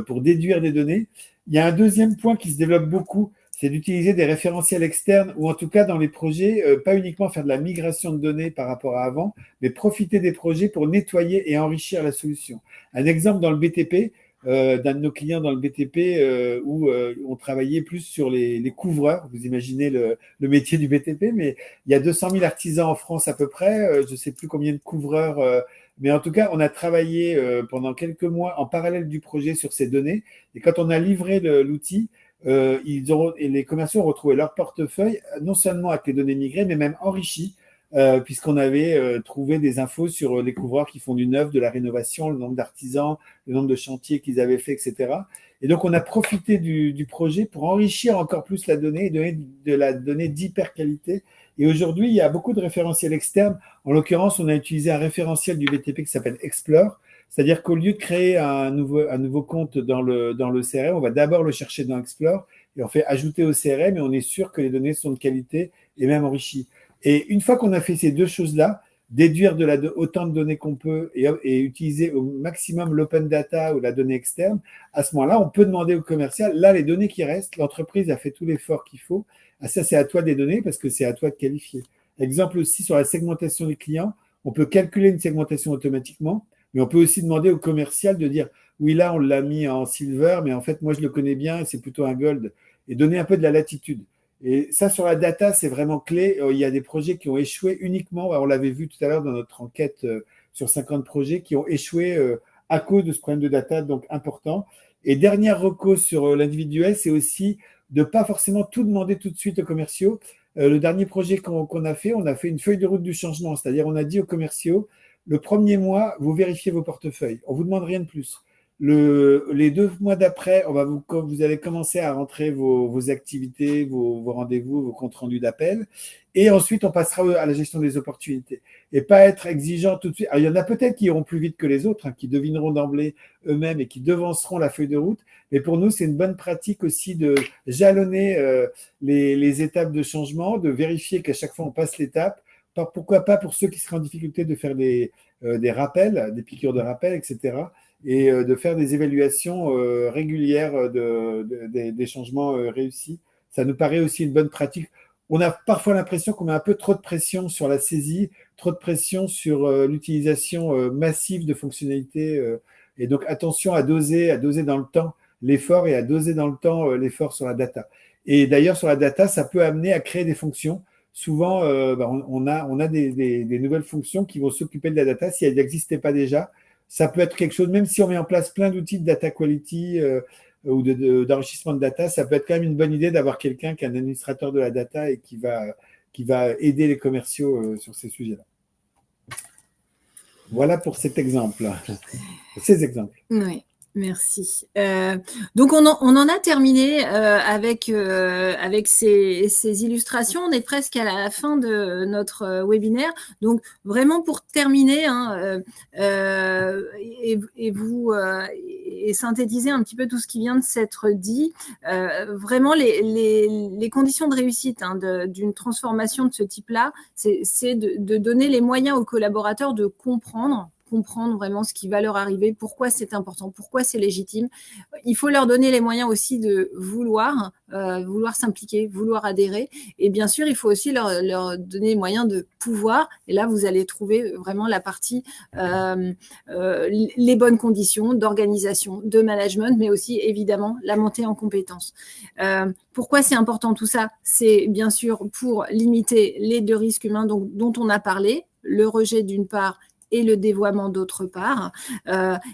pour déduire des données. Il y a un deuxième point qui se développe beaucoup, c'est d'utiliser des référentiels externes ou en tout cas dans les projets, pas uniquement faire de la migration de données par rapport à avant, mais profiter des projets pour nettoyer et enrichir la solution. Un exemple dans le BTP, d'un de nos clients dans le BTP où on travaillait plus sur les couvreurs. Vous imaginez le métier du BTP, mais il y a 200 000 artisans en France à peu près. Je ne sais plus combien de couvreurs, mais en tout cas, on a travaillé pendant quelques mois en parallèle du projet sur ces données. Et quand on a livré l'outil, les commerciaux ont retrouvé leur portefeuille non seulement avec les données migrées, mais même enrichi, puisqu'on avait trouvé des infos sur les couvreurs qui font du neuf, de la rénovation, le nombre d'artisans, le nombre de chantiers qu'ils avaient fait, etc. Et donc, on a profité du projet pour enrichir encore plus la donnée et donner de la donnée d'hyper qualité. Et aujourd'hui, il y a beaucoup de référentiels externes. En l'occurrence, on a utilisé un référentiel du BTP qui s'appelle Explore. C'est-à-dire qu'au lieu de créer un nouveau compte dans le CRM, on va d'abord le chercher dans Explore et on fait ajouter au CRM et on est sûr que les données sont de qualité et même enrichies. Et une fois qu'on a fait ces 2 choses-là, déduire autant de données qu'on peut et utiliser au maximum l'open data ou la donnée externe, à ce moment-là, on peut demander au commercial, là, les données qui restent, l'entreprise a fait tout l'effort qu'il faut. Ah, ça, c'est à toi de les donner parce que c'est à toi de qualifier. Exemple aussi sur la segmentation des clients, on peut calculer une segmentation automatiquement. Mais on peut aussi demander au commercial de dire oui, là, on l'a mis en silver, mais en fait, moi, je le connais bien et c'est plutôt un gold. Et donner un peu de la latitude. Et ça, sur la data, c'est vraiment clé. Il y a des projets qui ont échoué uniquement, on l'avait vu tout à l'heure dans notre enquête sur 50 projets, qui ont échoué à cause de ce problème de data, donc important. Et dernière reco sur l'individuel, c'est aussi de ne pas forcément tout demander tout de suite aux commerciaux. Le dernier projet qu'on a fait, on a fait une feuille de route du changement. C'est-à-dire, on a dit aux commerciaux, le premier mois, vous vérifiez vos portefeuilles. On ne vous demande rien de plus. Les 2 mois d'après, vous allez commencer à rentrer vos activités, vos rendez-vous, vos comptes rendus d'appel. Et ensuite, on passera à la gestion des opportunités. Et pas être exigeant tout de suite. Alors, il y en a peut-être qui iront plus vite que les autres, qui devineront d'emblée eux-mêmes et qui devanceront la feuille de route. Mais pour nous, c'est une bonne pratique aussi de jalonner les étapes de changement, de vérifier qu'à chaque fois, on passe l'étape. Pourquoi pas pour ceux qui seraient en difficulté de faire des rappels, des piqûres de rappel, etc. Et de faire des évaluations régulières des changements réussis. Ça nous paraît aussi une bonne pratique. On a parfois l'impression qu'on met un peu trop de pression sur la saisie, trop de pression sur l'utilisation massive de fonctionnalités. Et donc, attention à doser dans le temps l'effort et à doser dans le temps l'effort sur la data. Et d'ailleurs, sur la data, ça peut amener à créer des fonctions. Souvent, on a des nouvelles fonctions qui vont s'occuper de la data si elles n'existaient pas déjà. Ça peut être quelque chose, même si on met en place plein d'outils de data quality, ou d'enrichissement de data, ça peut être quand même une bonne idée d'avoir quelqu'un qui est un administrateur de la data et qui va aider les commerciaux sur ces sujets-là. Voilà pour cet exemple, ces exemples. Oui. Merci. Donc on en a terminé avec ces illustrations. On est presque à la fin de notre webinaire. Donc vraiment pour terminer et synthétiser un petit peu tout ce qui vient de s'être dit, vraiment les conditions de réussite d'une transformation de ce type-là, c'est de donner les moyens aux collaborateurs de comprendre vraiment ce qui va leur arriver, pourquoi c'est important, pourquoi c'est légitime. Il faut leur donner les moyens aussi de vouloir s'impliquer, vouloir adhérer. Et bien sûr, il faut aussi leur donner les moyens de pouvoir. Et là, vous allez trouver vraiment la partie, les bonnes conditions d'organisation, de management, mais aussi évidemment la montée en compétences. Pourquoi c'est important tout ça? C'est bien sûr pour limiter les 2 risques humains dont on a parlé, le rejet d'une part et le dévoiement d'autre part.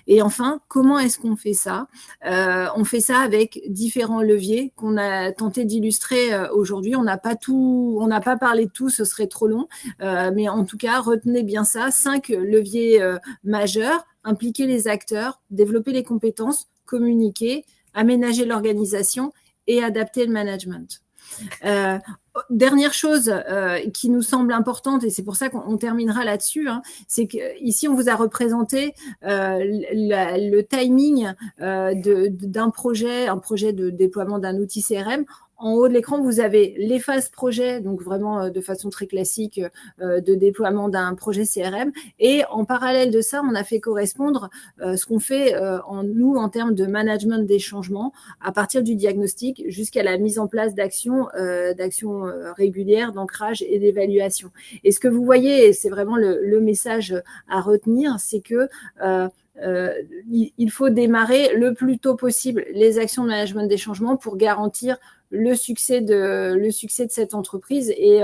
Et enfin, comment est-ce qu'on fait ça? On fait ça avec différents leviers qu'on a tenté d'illustrer aujourd'hui. On n'a pas parlé de tout, ce serait trop long. Mais en tout cas, retenez bien ça. 5 leviers majeurs: impliquer les acteurs, développer les compétences, communiquer, aménager l'organisation et adapter le management. Dernière chose qui nous semble importante, et c'est pour ça qu'on terminera là-dessus, c'est qu'ici on vous a représenté le timing d'un projet, un projet de déploiement d'un outil CRM. En haut de l'écran, vous avez les phases projet, donc vraiment de façon très classique de déploiement d'un projet CRM. Et en parallèle de ça, on a fait correspondre ce qu'on fait en termes de management des changements, à partir du diagnostic jusqu'à la mise en place d'actions régulières, d'ancrage et d'évaluation. Et ce que vous voyez, et c'est vraiment le message à retenir, c'est que il faut démarrer le plus tôt possible les actions de management des changements pour garantir le succès de cette entreprise. Et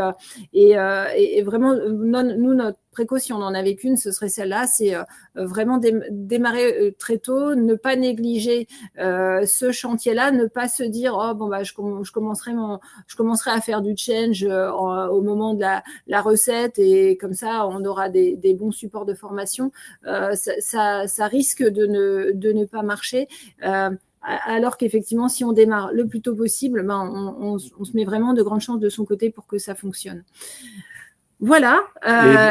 vraiment, nous, notre préco, si on en avait qu'une, ce serait celle-là, c'est vraiment démarrer très tôt, ne pas négliger ce chantier-là, ne pas se dire oh bon bah je commencerai à faire du change au moment de la recette, et comme ça on aura des bons supports de formation. Ça risque de ne pas marcher. Alors qu'effectivement, si on démarre le plus tôt possible, on se met vraiment de grandes chances de son côté pour que ça fonctionne. Voilà.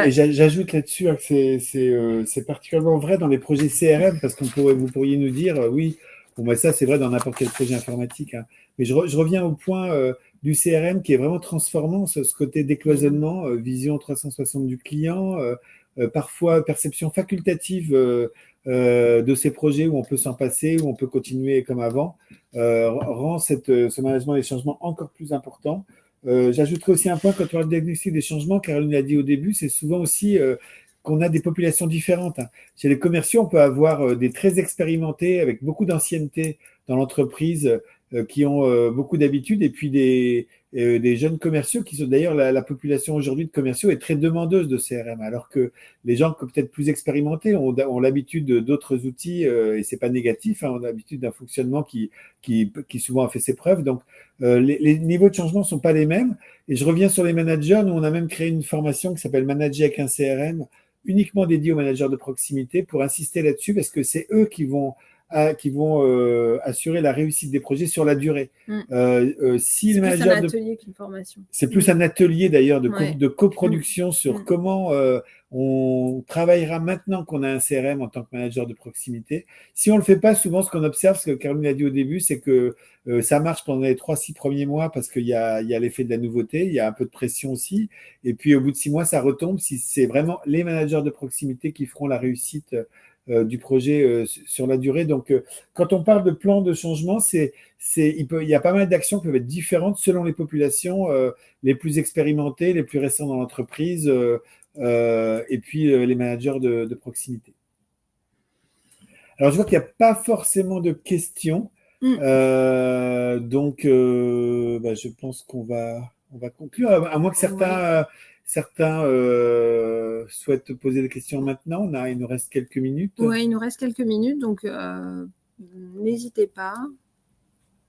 Et j'ajoute là-dessus que c'est particulièrement vrai dans les projets CRM, parce vous pourriez nous dire, oui, bon, bah ça c'est vrai dans n'importe quel projet informatique, mais je reviens au point du CRM qui est vraiment transformant, ce côté décloisonnement, vision 360 du client, parfois perception facultative de ces projets où on peut s'en passer, où on peut continuer comme avant, rend ce management des changements encore plus important. J'ajouterai aussi un point quand on parle de diagnostic des changements, Caroline l'a dit au début, c'est souvent aussi qu'on a des populations différentes. Chez les commerciaux, on peut avoir des très expérimentés avec beaucoup d'ancienneté dans l'entreprise qui ont beaucoup d'habitude, et puis des jeunes commerciaux qui sont d'ailleurs la population aujourd'hui de commerciaux est très demandeuse de CRM, alors que les gens peut-être plus expérimentés ont l'habitude d'autres outils et c'est pas négatif, on a l'habitude d'un fonctionnement qui souvent a fait ses preuves. Donc les niveaux de changement sont pas les mêmes. Et je reviens sur les managers. Nous on a même créé une formation qui s'appelle Manager avec un CRM, uniquement dédiée aux managers de proximité, pour insister là-dessus, parce que c'est eux qui vont assurer la réussite des projets sur la durée. Si c'est plus un atelier qu'une formation. C'est plus un atelier d'ailleurs de coproduction sur comment on travaillera maintenant qu'on a un CRM en tant que manager de proximité. Si on ne le fait pas, souvent ce qu'on observe, ce que Caroline a dit au début, c'est que ça marche pendant les 3-6 premiers mois parce qu'il y a l'effet de la nouveauté, il y a un peu de pression aussi. Et puis au bout de 6 mois, ça retombe si c'est vraiment les managers de proximité qui feront la réussite du projet sur la durée. Donc, quand on parle de plan de changement, il y a pas mal d'actions qui peuvent être différentes selon les populations, les plus expérimentées, les plus récentes dans l'entreprise, et puis les managers de proximité. Alors, je vois qu'il n'y a pas forcément de questions. Donc, je pense qu'on va conclure, à moins que certains souhaitent poser des questions maintenant. Il nous reste quelques minutes. Oui, il nous reste quelques minutes, donc n'hésitez pas.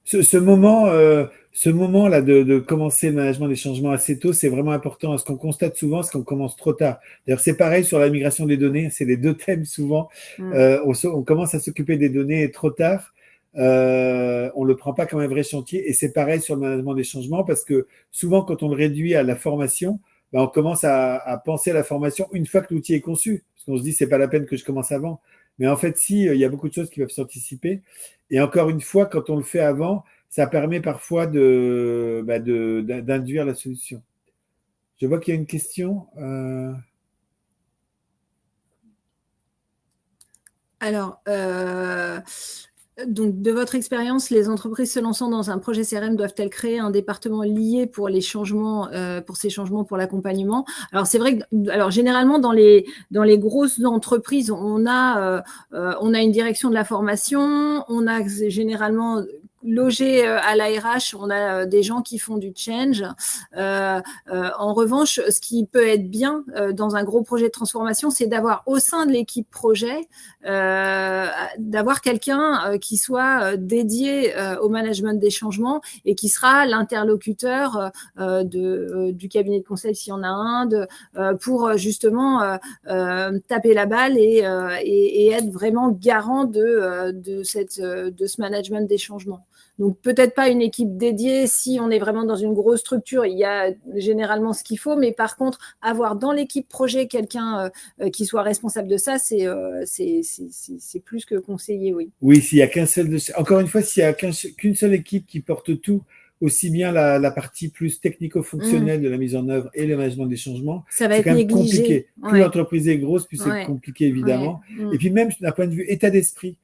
ce moment-là de commencer le management des changements assez tôt, c'est vraiment important. Ce qu'on constate souvent, c'est qu'on commence trop tard. D'ailleurs, c'est pareil sur la migration des données. C'est les deux thèmes souvent. On commence à s'occuper des données trop tard. On ne le prend pas comme un vrai chantier. Et c'est pareil sur le management des changements parce que souvent, quand on le réduit à la formation, ben, on commence à penser à la formation une fois que l'outil est conçu. Parce qu'on se dit, c'est pas la peine que je commence avant. Mais en fait, si, il y a beaucoup de choses qui peuvent s'anticiper. Et encore une fois, quand on le fait avant, ça permet parfois d'induire la solution. Je vois qu'il y a une question. Alors, donc, de votre expérience, les entreprises se lançant dans un projet CRM doivent-elles créer un département lié pour les changements, pour ces changements, pour l'accompagnement? Alors, c'est vrai que, alors, généralement, dans les grosses entreprises, on a une direction de la formation, on a généralement logé à l'ARH, on a des gens qui font du change. En revanche, ce qui peut être bien dans un gros projet de transformation, c'est d'avoir au sein de l'équipe projet, d'avoir quelqu'un qui soit dédié au management des changements et qui sera l'interlocuteur du cabinet de conseil s'il y en a un, pour justement taper la balle et être vraiment garant de ce management des changements. Donc peut-être pas une équipe dédiée si on est vraiment dans une grosse structure, il y a généralement ce qu'il faut, mais par contre avoir dans l'équipe projet quelqu'un qui soit responsable de ça, c'est plus que conseillé, oui. Oui, s'il y a qu'un seul, encore une fois, s'il y a qu'une seule équipe qui porte tout, aussi bien la partie plus technico-fonctionnelle de la mise en œuvre et le management des changements, ça va c'est être quand même négligé. compliqué. Plus l'entreprise est grosse, plus c'est compliqué, évidemment. Et puis même d'un point de vue état d'esprit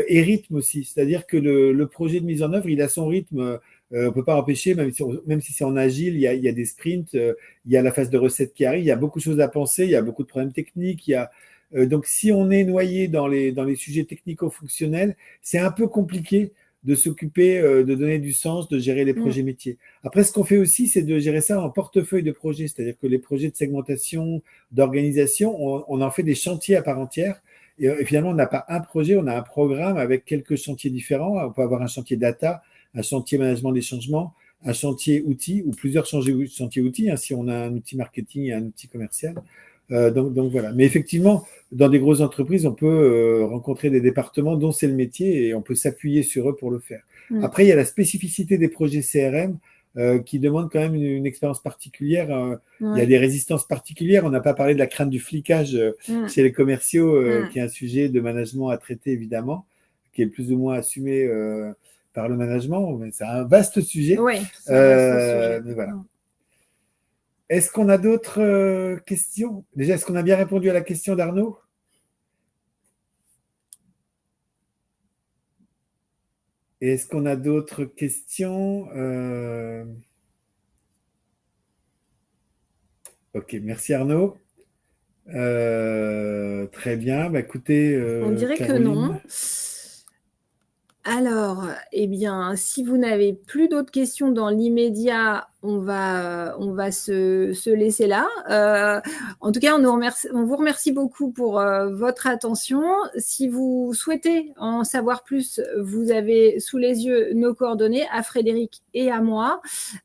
et rythme aussi, c'est-à-dire que le projet de mise en œuvre, il a son rythme. On peut pas empêcher, même si c'est en agile, il y a des sprints, il y a la phase de recette qui arrive, il y a beaucoup de choses à penser, il y a beaucoup de problèmes techniques, il y a donc, si on est noyé dans les sujets technico-fonctionnels, c'est un peu compliqué de s'occuper, de donner du sens, de gérer les projets métiers. Après, ce qu'on fait aussi, c'est de gérer ça en portefeuille de projets, c'est-à-dire que les projets de segmentation, d'organisation, on en fait des chantiers à part entière. Et finalement, on n'a pas un projet, on a un programme avec quelques chantiers différents. On peut avoir un chantier data, un chantier management des changements, un chantier outils ou plusieurs chantiers outils, hein, si on a un outil marketing et un outil commercial. Donc voilà. Mais effectivement, dans des grosses entreprises, on peut rencontrer des départements dont c'est le métier et on peut s'appuyer sur eux pour le faire. Après, il y a la spécificité des projets CRM qui demandent quand même une expérience particulière. Il y a des résistances particulières. On n'a pas parlé de la crainte du flicage chez les commerciaux, qui est un sujet de management à traiter, évidemment, qui est plus ou moins assumé par le management. Mais c'est un vaste sujet. Oui, c'est un vaste sujet. Mais voilà. Est-ce qu'on a d'autres questions? Déjà, est-ce qu'on a bien répondu à la question d'Arnaud? Et est-ce qu'on a d'autres questions? Ok, merci Arnaud. Très bien. Bah, écoutez, on dirait Caroline. que non. Alors, eh bien, si vous n'avez plus d'autres questions dans l'immédiat, on va se laisser là. En tout cas, on vous remercie beaucoup pour votre attention. Si vous souhaitez en savoir plus, vous avez sous les yeux nos coordonnées à Frédéric et à moi.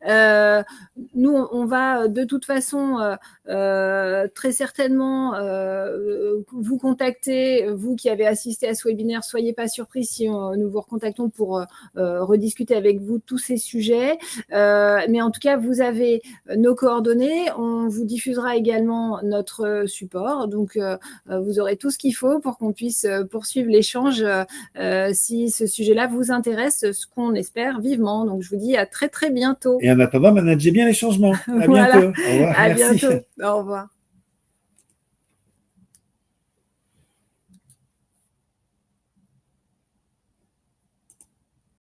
Nous, on va de toute façon très certainement vous contacter, vous qui avez assisté à ce webinaire. Soyez pas surpris si nous vous recontactons pour rediscuter avec vous tous ces sujets. Mais en tout cas, vous avez nos coordonnées. On vous diffusera également notre support. Donc, vous aurez tout ce qu'il faut pour qu'on puisse poursuivre l'échange si ce sujet-là vous intéresse, ce qu'on espère vivement. Donc, je vous dis à très, très bientôt. Et en attendant, managez bien les changements. À bientôt. Au revoir. À Merci. bientôt. Au revoir.